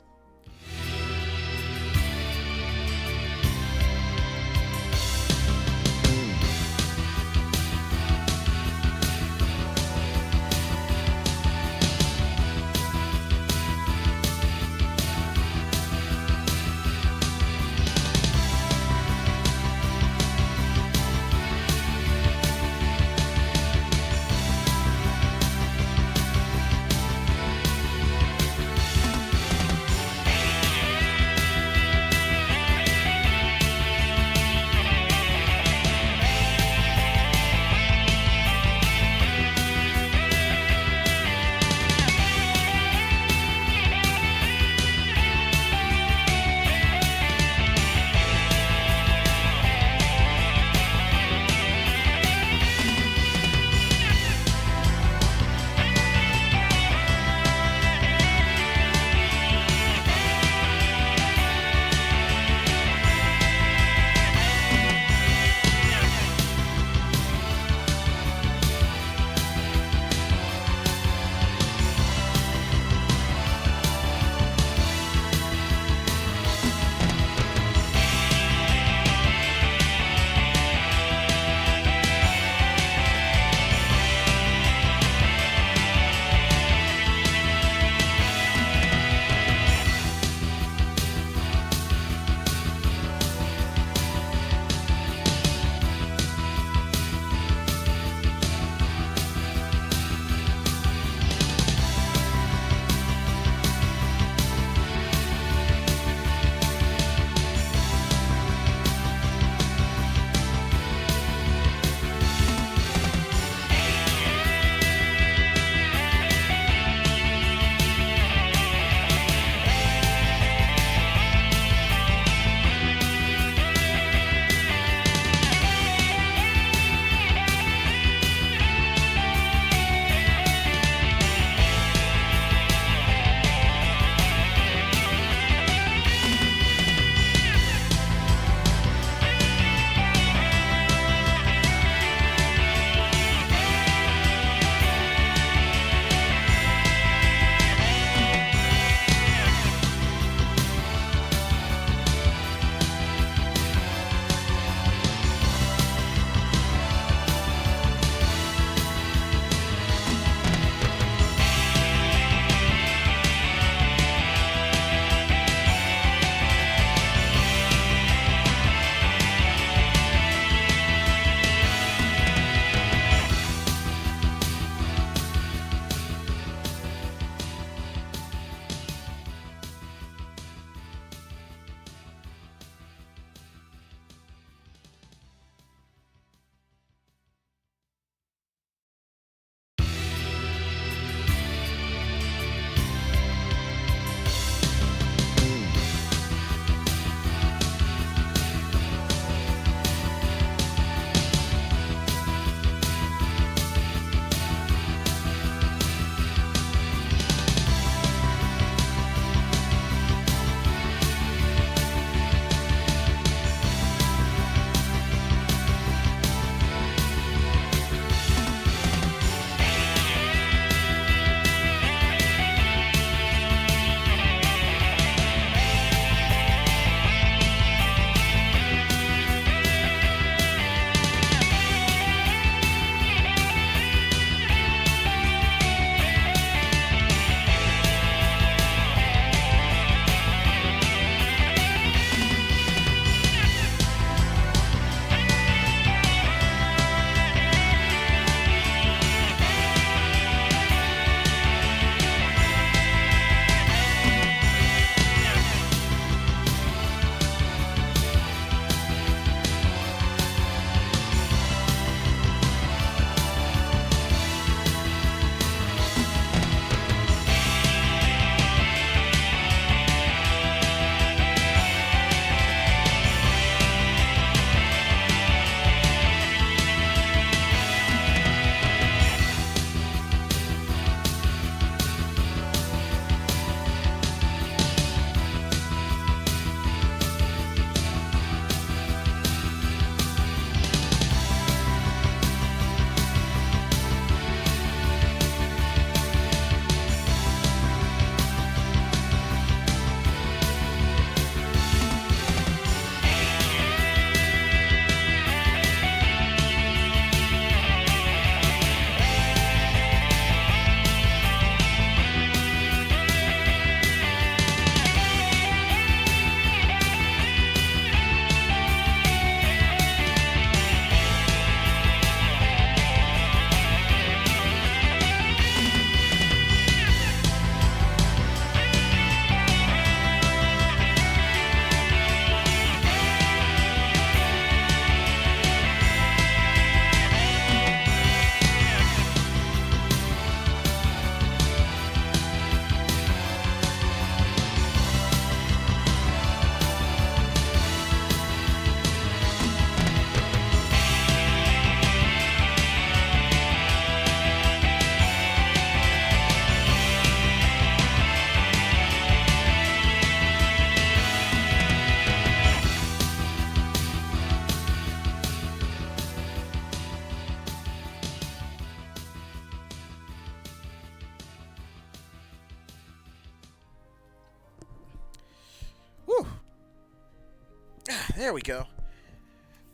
There we go.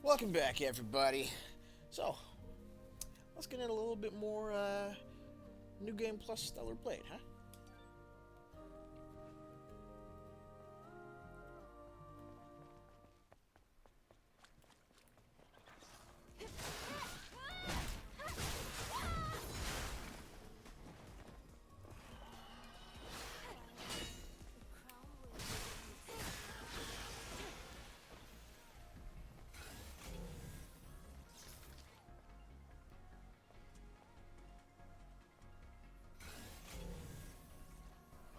Welcome back, everybody. So, let's get in a little bit more New Game Plus Stellar Blade, huh?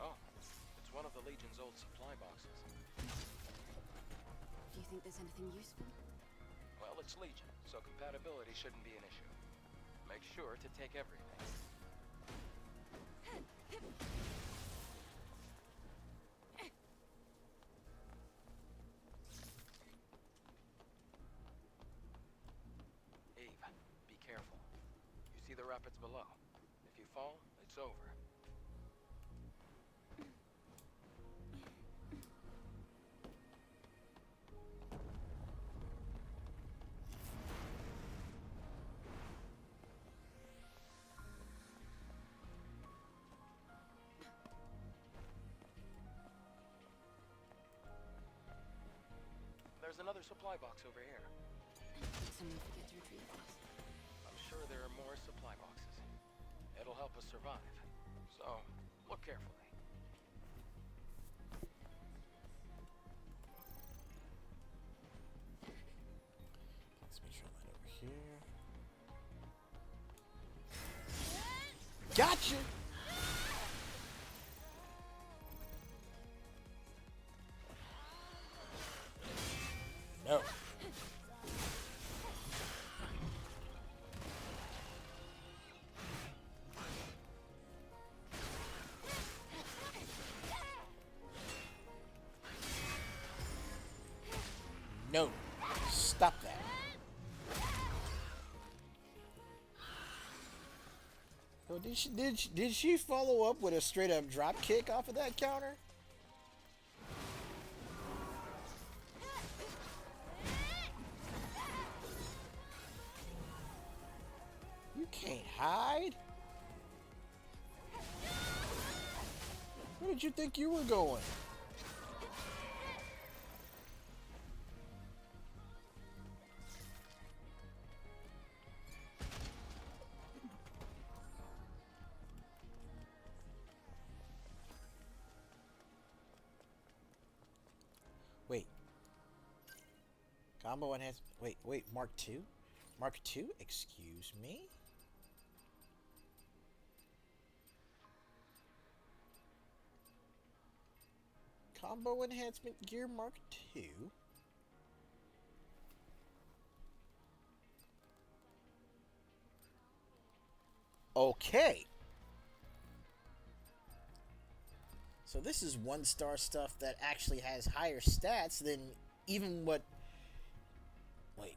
Oh, it's one of the Legion's old supply boxes. Do you think there's anything useful? Well, it's Legion, so compatibility shouldn't be an issue. Make sure to take everything. Eve, be careful. You see the rapids below. If you fall, it's over. There's another supply box over here. Did someone forget to retrieve those? I'm sure there are more supply boxes. It'll help us survive. So, look carefully. Let's make sure that over here. Gotcha! No. No. Stop that. Oh, did she follow up with a straight up drop kick off of that counter? You can't hide. Where did you think you were going? Wait. Combo enhancement. Wait, Mark II? Mark II? Excuse me? Combo enhancement gear Mark II? Okay. So this is 1-star stuff that actually has higher stats than even what... Wait.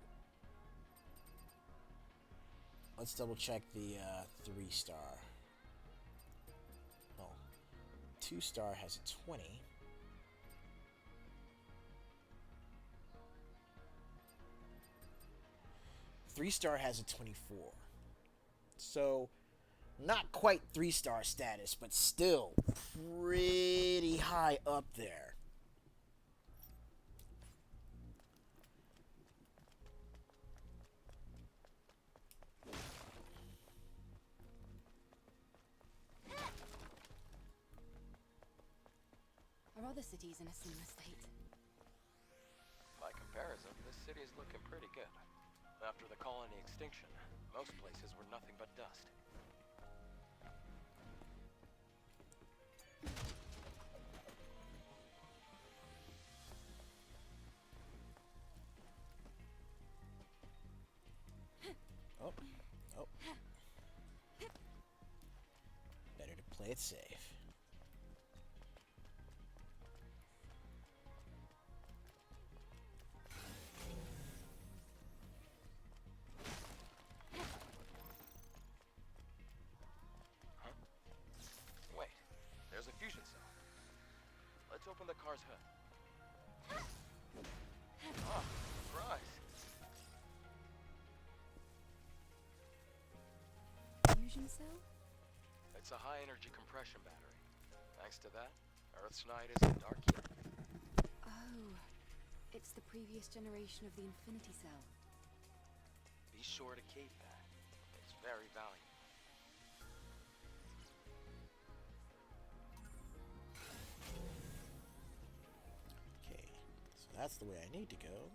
Let's double check the 3-star. No. 2-star has a 20. Three-star has a 24. So, not quite 3-star status, but still pretty high up there. Are other cities in a similar state? By comparison, this city is looking pretty good. After the colony extinction, most places were nothing but dust. Oh. Better to play it safe. Wait, there's a fusion cell. Let's open the car's hood. Oh, surprise. Fusion cell? It's a high-energy compression battery. Thanks to that, Earth's night isn't dark yet. Oh, it's the previous generation of the Infinity Cell. Be sure to keep that. It's very valuable. Okay, so that's the way I need to go.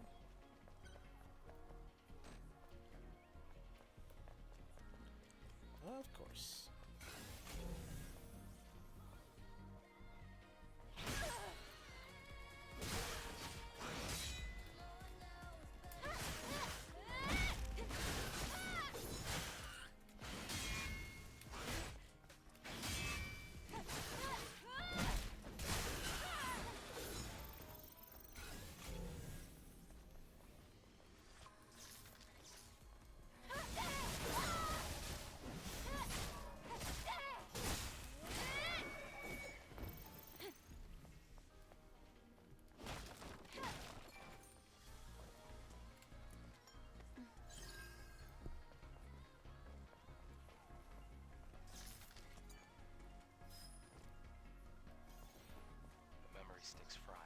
Of course. The memory stick's fried.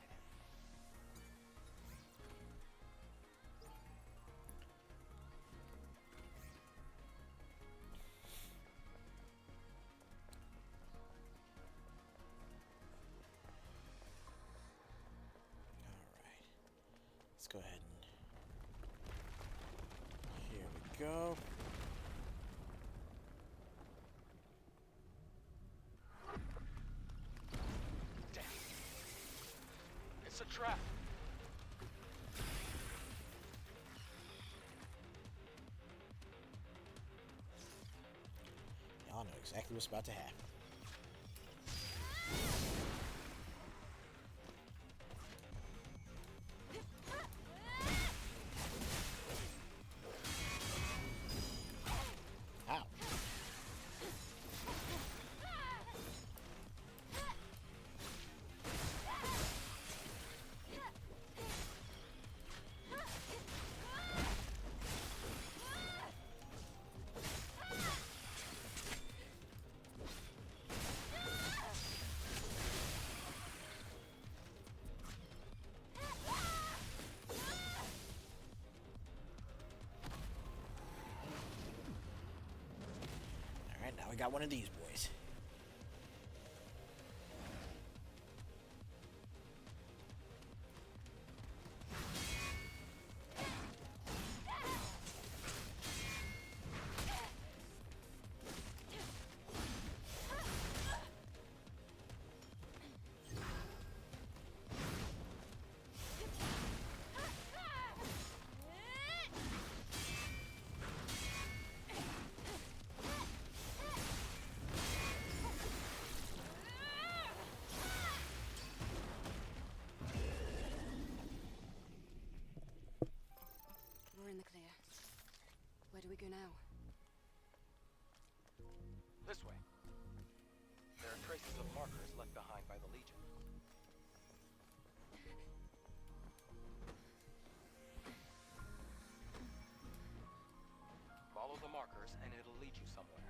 Alright. Let's go ahead and... Here we go. Damn. It's a trap. Y'all know exactly what's about to happen. Ow. Alright, now we got one of these boys. We're in the clear. Where do we go now? This way. There are traces of markers left behind by the Legion. Follow the markers and it'll lead you somewhere.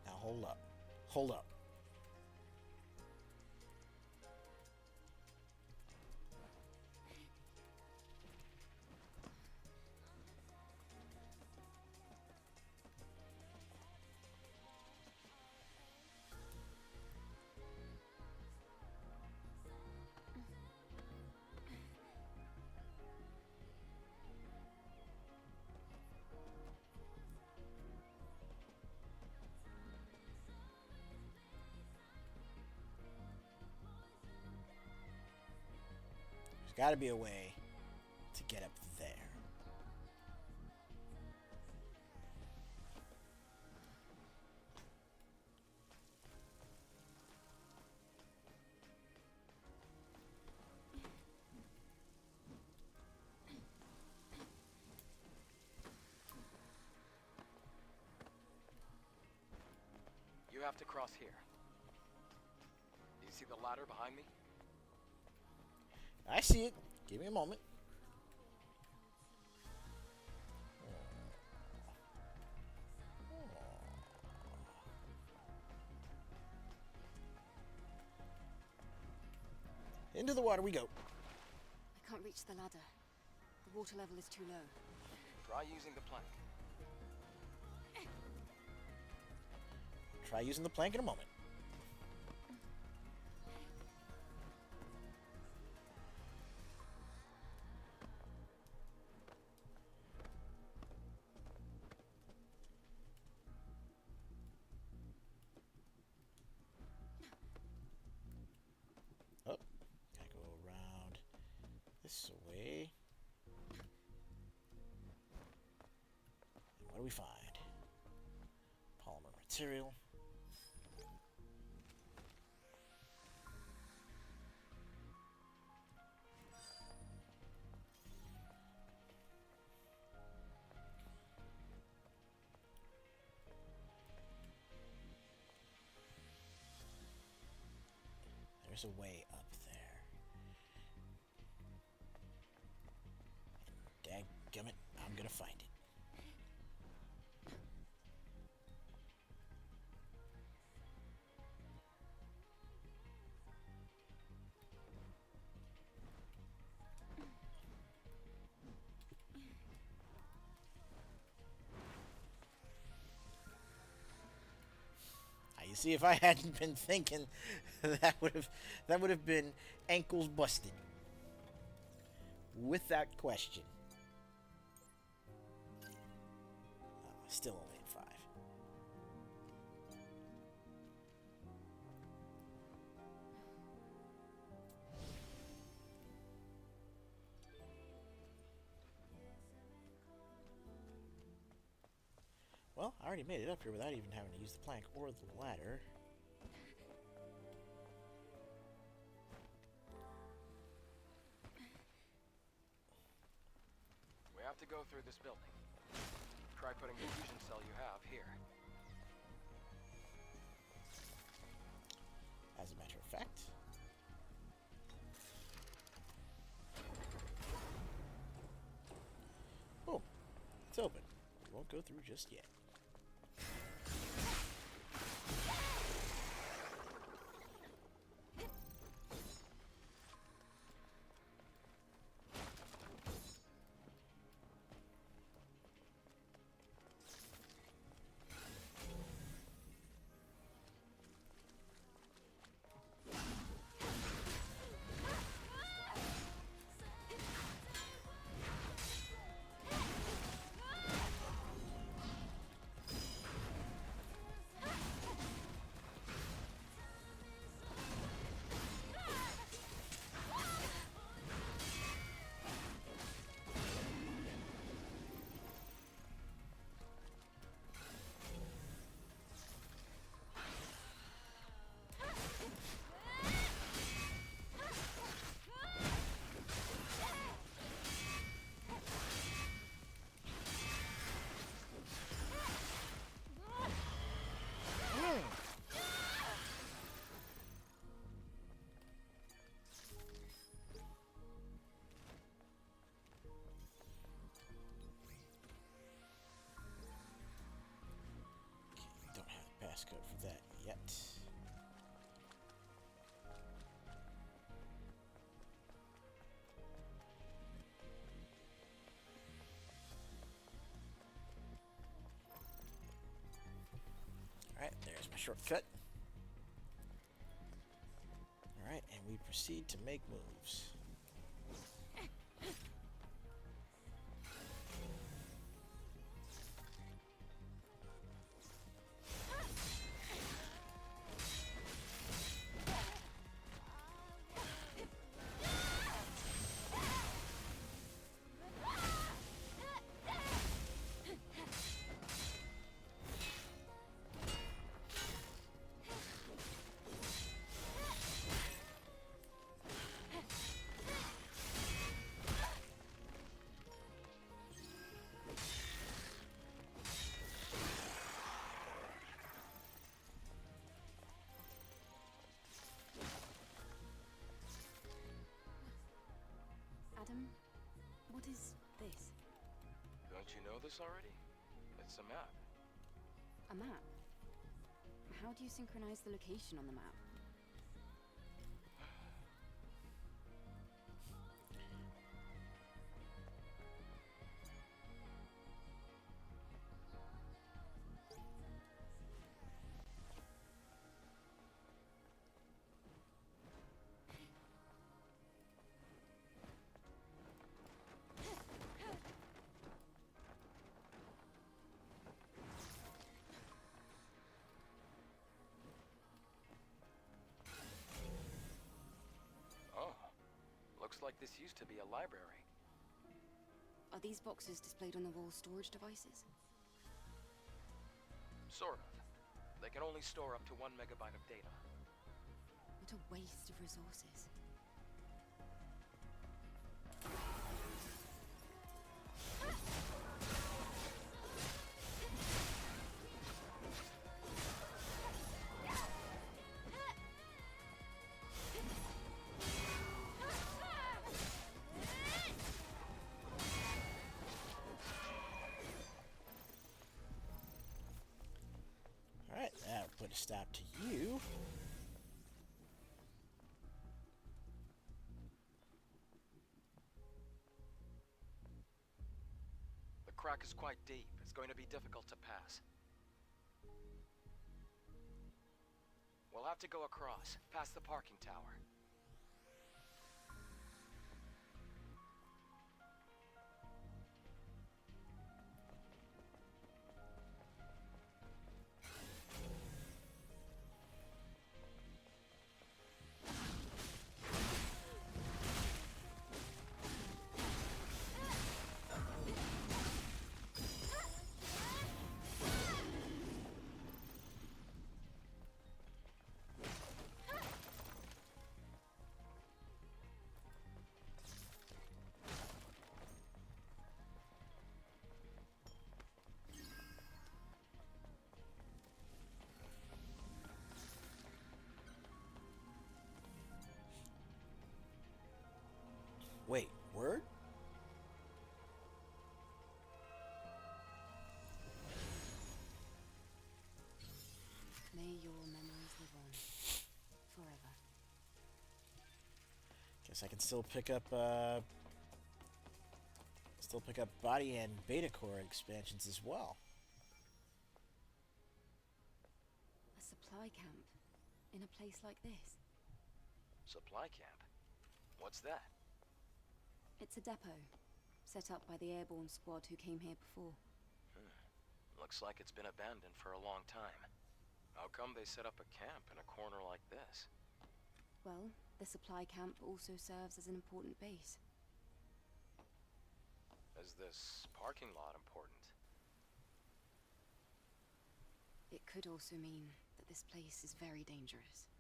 Now hold up. Hold up. There's got to be a way to get up there. You have to cross here. Do you see the ladder behind me? I see it. Give me a moment. Into the water we go. I can't reach the ladder. The water level is too low. Try using the plank. Try using the plank in a moment. Oh, gotta go around this way. And what do we find? Polymer material. There's a way up there. Dadgummit, I'm gonna find it. You see, if I hadn't been thinking, that would have been ankles busted, without question. Still only at 5. Well, I already made it up here without even having to use the plank or the ladder. We have to go through this building. Try putting the fusion cell you have here. As a matter of fact. Oh, it's open. We won't go through just yet. Passcode for that yet. Alright, there's my shortcut. Alright, and we proceed to make moves. is this? Don't you know this already? It's a map. A map? How do you synchronize the location on the map? Oh, looks like this used to be a library. Are these boxes displayed on the wall storage devices? Sort of. They can only store up to 1 megabyte of data. What a waste of resources. Alright, that'll put a stop to you. The crack is quite deep. It's going to be difficult to pass. We'll have to go across, past the parking tower. Wait, word? May your memories live on. Forever. Guess I can still pick up body and beta core expansions as well. A supply camp in a place like this. Supply camp? What's that? It's a depot, set up by the airborne squad who came here before. Looks like it's been abandoned for a long time. How come they set up a camp in a corner like this? Well, the supply camp also serves as an important base. Is this parking lot important? It could also mean that this place is very dangerous.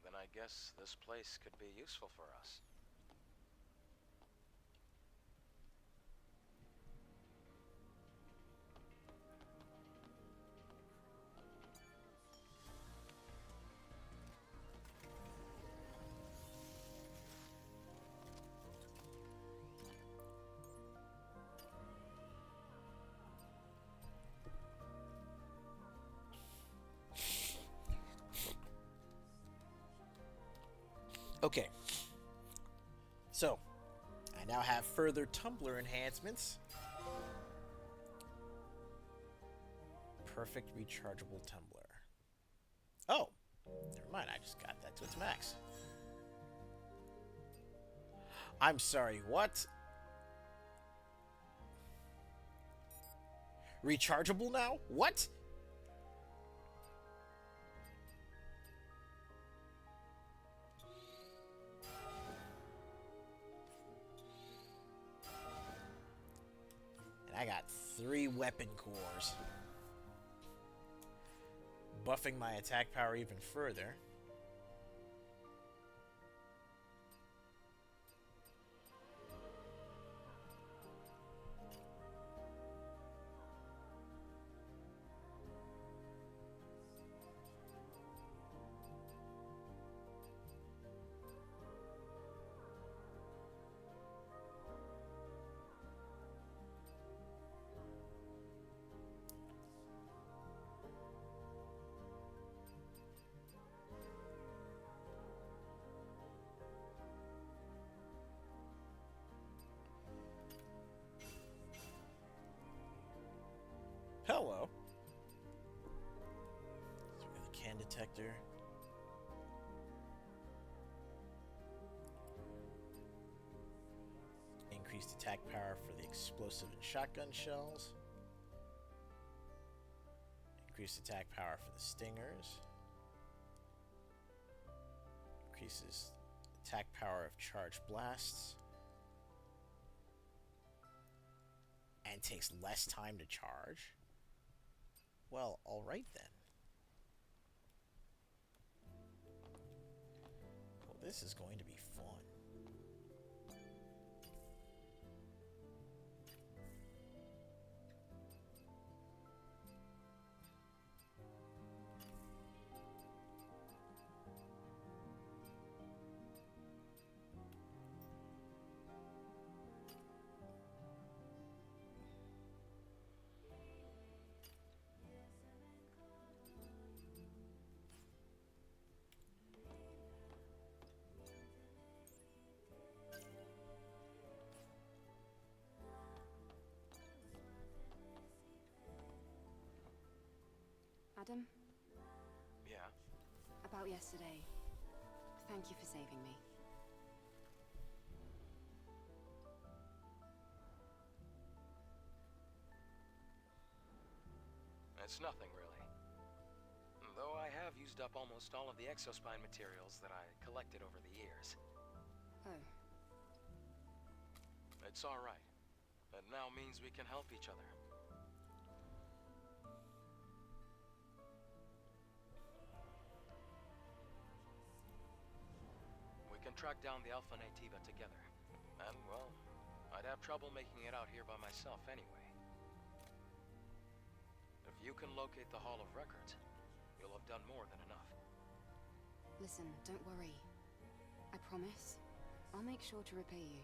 Then I guess this place could be useful for us. Okay. So, I now have further tumbler enhancements. Perfect rechargeable tumbler. Oh, never mind. I just got that to its max. I'm sorry, what? Rechargeable now? What? And I got 3 weapon cores. Buffing my attack power even further. detector. Increased attack power for the explosive and shotgun shells. Increased attack power for the stingers. Increases attack power of charged blasts. And takes less time to charge. Well, alright then. Well, this is going to be fun. Adam, Yeah? about yesterday. Thank you for saving me. It's nothing, really. Though I have used up almost all of the exospine materials that I collected over the years. Oh, It's alright. It now means we can help each other. We can track down the Alpha Nativa together. And, well, I'd have trouble making it out here by myself anyway. If you can locate the Hall of Records, you'll have done more than enough. listen, don't worry. I promise. I'll make sure to repay you.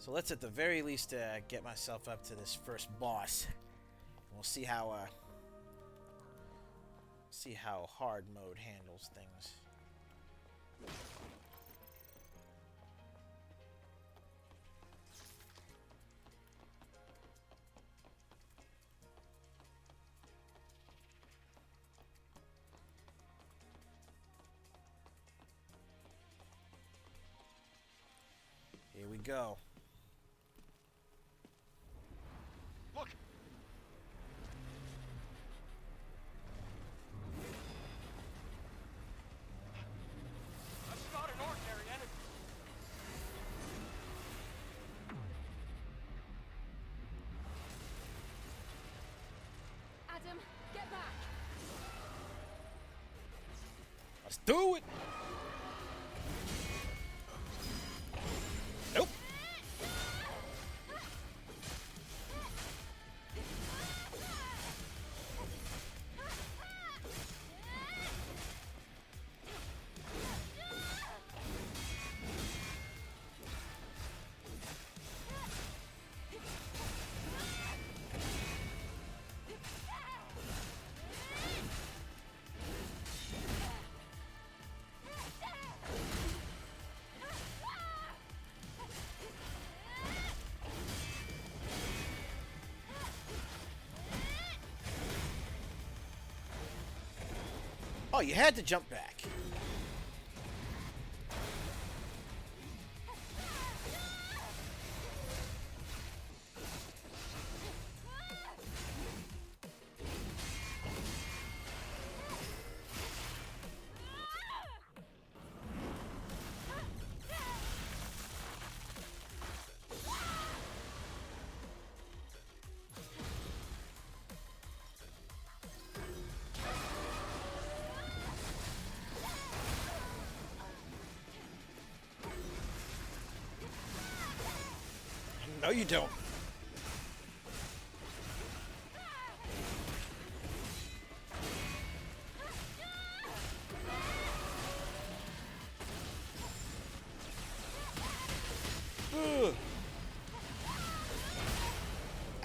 So let's at the very least get myself up to this first boss. We'll see how hard mode handles things. Here we go. Look! That's not an ordinary enemy. Adam, get back! Let's do it! Nope. Oh, you had to jump back. No, you don't.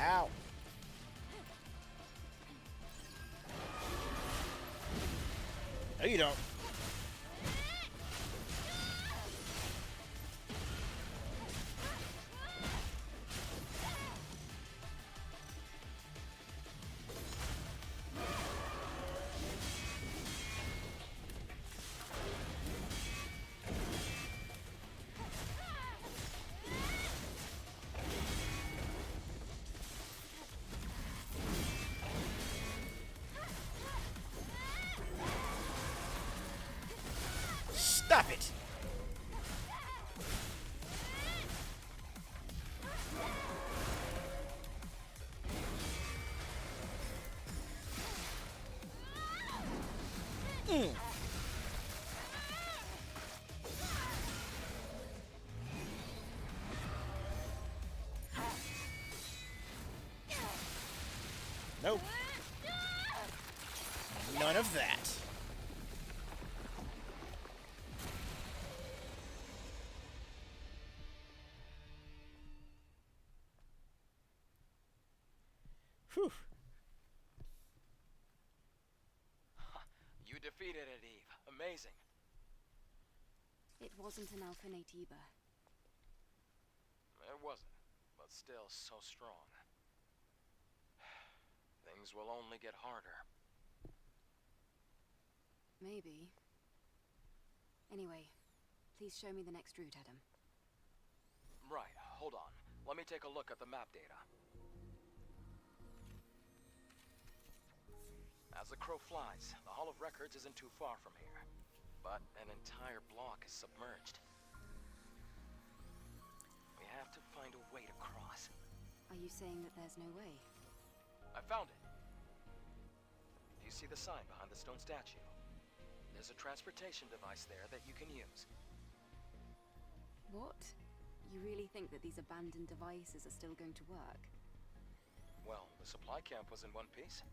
Ow. No, you don't. Stop it! Nope. None of that. Whew. You defeated it, Eve. Amazing. It wasn't an Alpha Natiba. It wasn't, but still so strong. Things will only get harder. Maybe. Anyway, please show me the next route, Adam. Right, hold on. Let me take a look at the map data. As the crow flies, the Hall of Records isn't too far from here. But an entire block is submerged. We have to find a way to cross. Are you saying that there's no way? I found it. Do you see the sign behind the stone statue? There's a transportation device there that you can use. What? You really think that these abandoned devices are still going to work? Well, the supply camp was in one piece.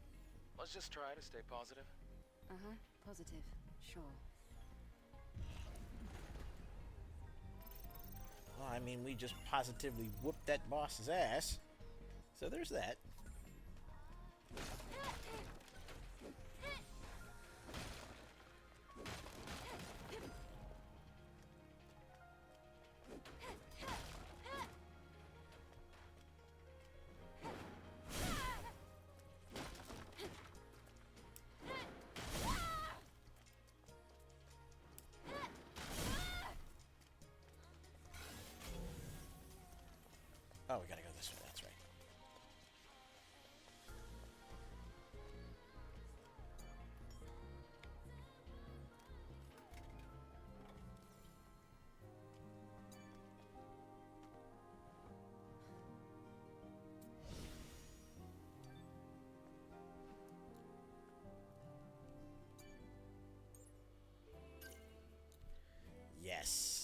Let's just try to stay positive. Uh-huh, positive. Sure. Well, I mean, we just positively whooped that boss's ass. So there's that. Oh, we gotta go this way, that's right. Yes.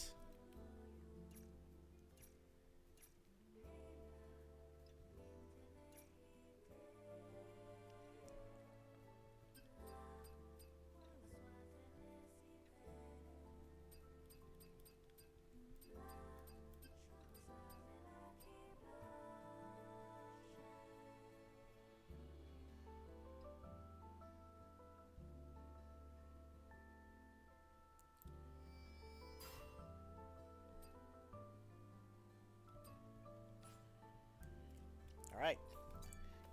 All right,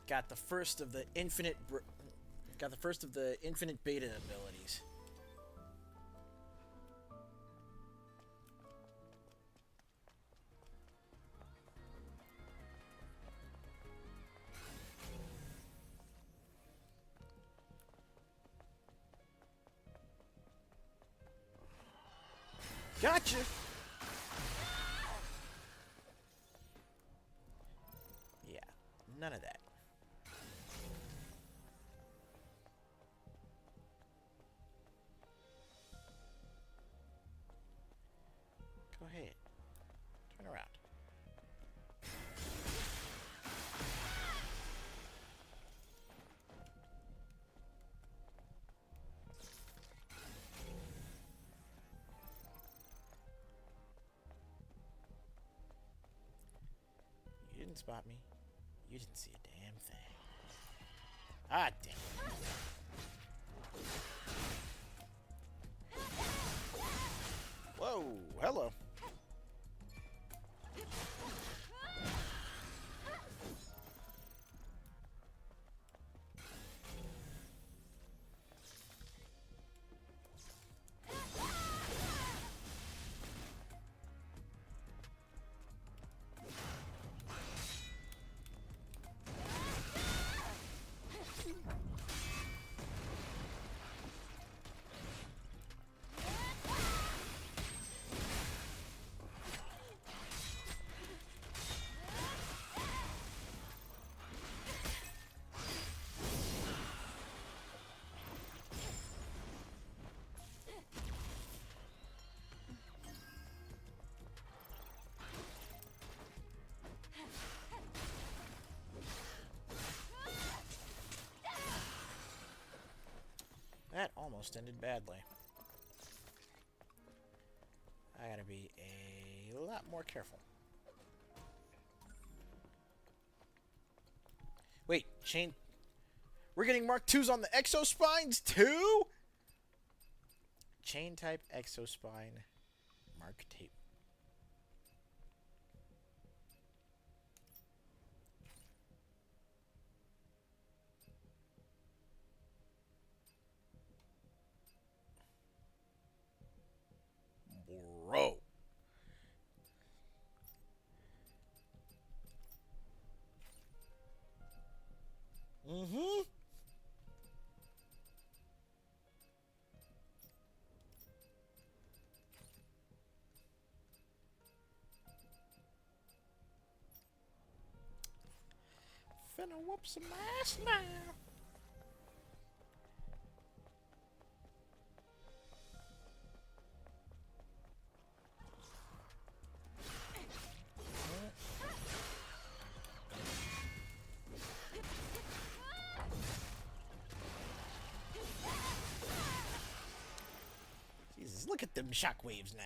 got the first of the infinite beta abilities. Gotcha. Yeah, none of that. Go ahead. Turn around. You didn't spot me. You didn't see a damn thing. Ah, damn it. Whoa, hello. That almost ended badly. I gotta be a lot more careful. Wait, chain... We're getting Mark IIs on the Exospines too? Chain type Exospine Mark II. Bro. Mm-hmm. Finna whoop some ass now. Jesus, look at them shockwaves now.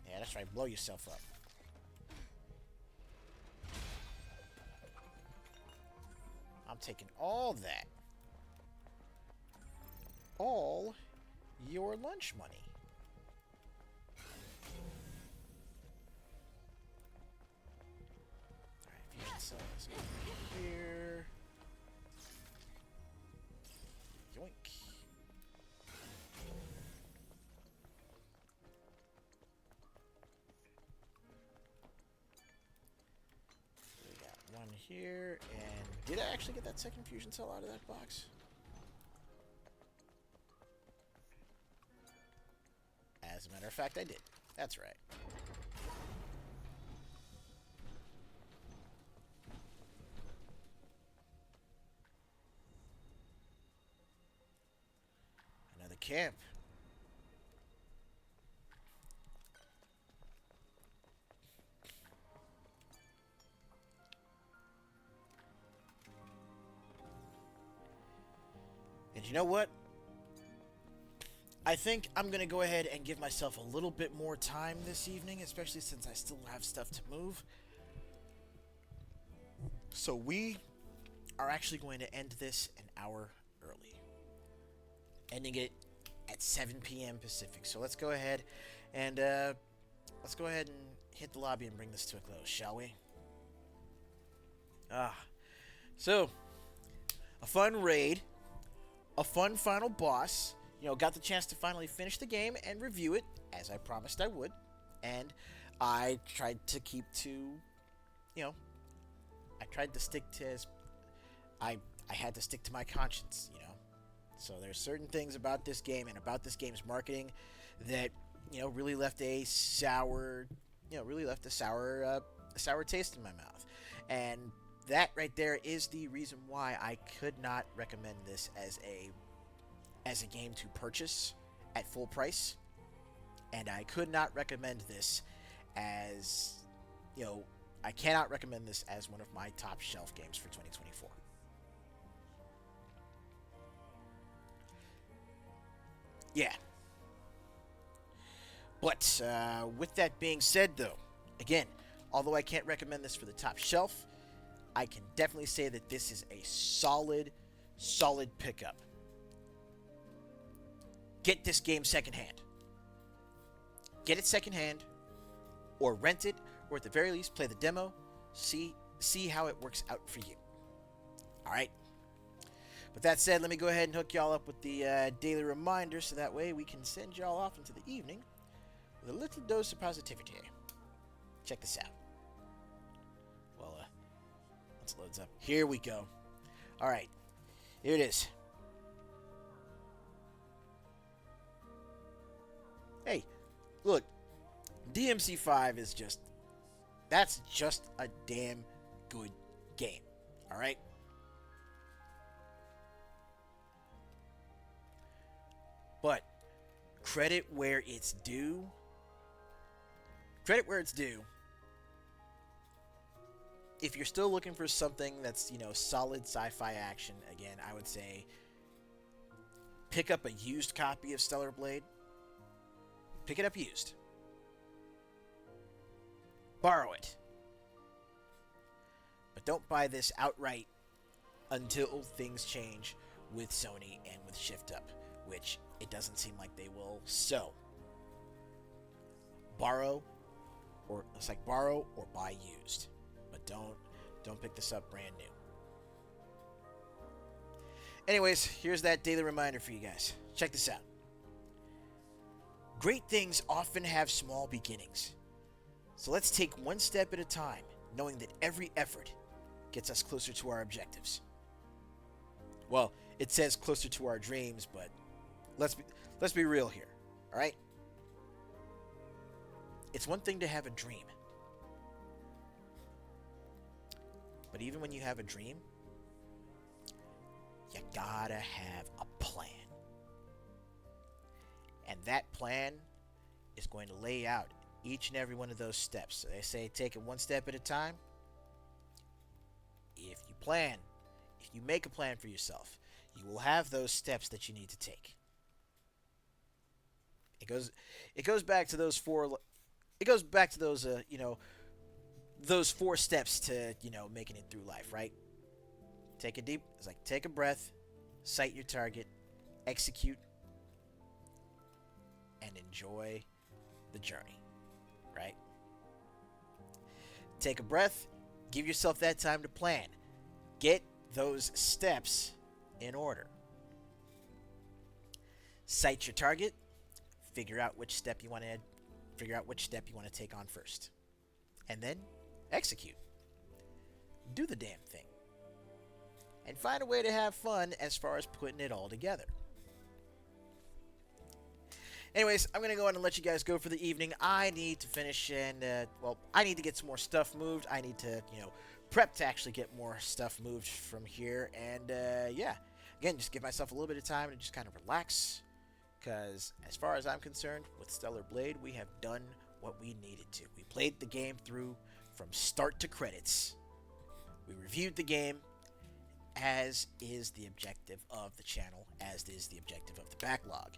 Yeah, that's right. Blow yourself up. I'm taking all that. All your lunch money. Alright, fusion cells over here. Yoink. One here, and did I actually get that second fusion cell out of that box? As a matter of fact, I did. That's right. Another camp. And you know what? I think I'm going to go ahead and give myself a little bit more time this evening, especially since I still have stuff to move. So we are actually going to end this an hour early. Ending it at 7 p.m. Pacific. So let's go ahead and hit the lobby and bring this to a close, shall we? So a fun raid. A fun final boss. You know, got the chance to finally finish the game and review it, as I promised I would. And I tried to keep to, you know, I tried to stick to as... I I had to stick to my conscience, you know. So there's certain things about this game and about this game's marketing that, you know, really left a sour, sour taste in my mouth. And that right there is the reason why I could not recommend this as a game to purchase at full price. And I could not recommend this as, you know, I cannot recommend this as one of my top shelf games for 2024. Yeah. But with that being said, though, again, although I can't recommend this for the top shelf, I can definitely say that this is a solid pickup. Get this game secondhand. Get it secondhand, or rent it, or at the very least, play the demo. See how it works out for you. All right. With that said, let me go ahead and hook y'all up with the daily reminder, so that way we can send y'all off into the evening with a little dose of positivity. Check this out. Well, once it loads up, here we go. All right, here it is. Hey, look, DMC5 is that's just a damn good game. All right. But credit where it's due. Credit where it's due. If you're still looking for something that's, you know, solid sci-fi action, again, I would say pick up a used copy of Stellar Blade. Pick it up used. Borrow it. But don't buy this outright until things change with Sony and with Shift Up, which it doesn't seem like they will. So, borrow or buy used. But don't pick this up brand new. Anyways, here's that daily reminder for you guys. Check this out. Great things often have small beginnings. So let's take one step at a time, knowing that every effort gets us closer to our objectives. Well, it says closer to our dreams, but let's be real here, all right? It's one thing to have a dream. But even when you have a dream, you gotta have a plan. And that plan is going to lay out each and every one of those steps. So they say take it one step at a time. If you make a plan for yourself, you will have those steps that you need to take. It goes back to those four those 4 steps to, you know, making it through life, right? Take a breath, sight your target, execute, and enjoy the journey, right? Take a breath, give yourself that time to plan. Get those steps in order. Sight your target, figure out which step you want to take on first. And then execute. Do the damn thing. And find a way to have fun as far as putting it all together. Anyways, I'm going to go ahead and let you guys go for the evening. I need to finish and, I need to get some more stuff moved. I need to, prep to actually get more stuff moved from here. And, again, just give myself a little bit of time to just kind of relax. Because as far as I'm concerned, with Stellar Blade, we have done what we needed to. We played the game through from start to credits. We reviewed the game, as is the objective of the channel, as is the objective of the backlog.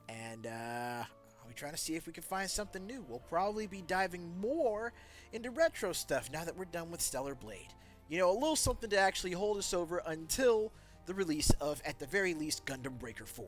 And we're trying to see if we can find something new. We'll probably be diving more into retro stuff now that we're done with Stellar Blade. A little something to actually hold us over until the release of, at the very least, Gundam Breaker 4.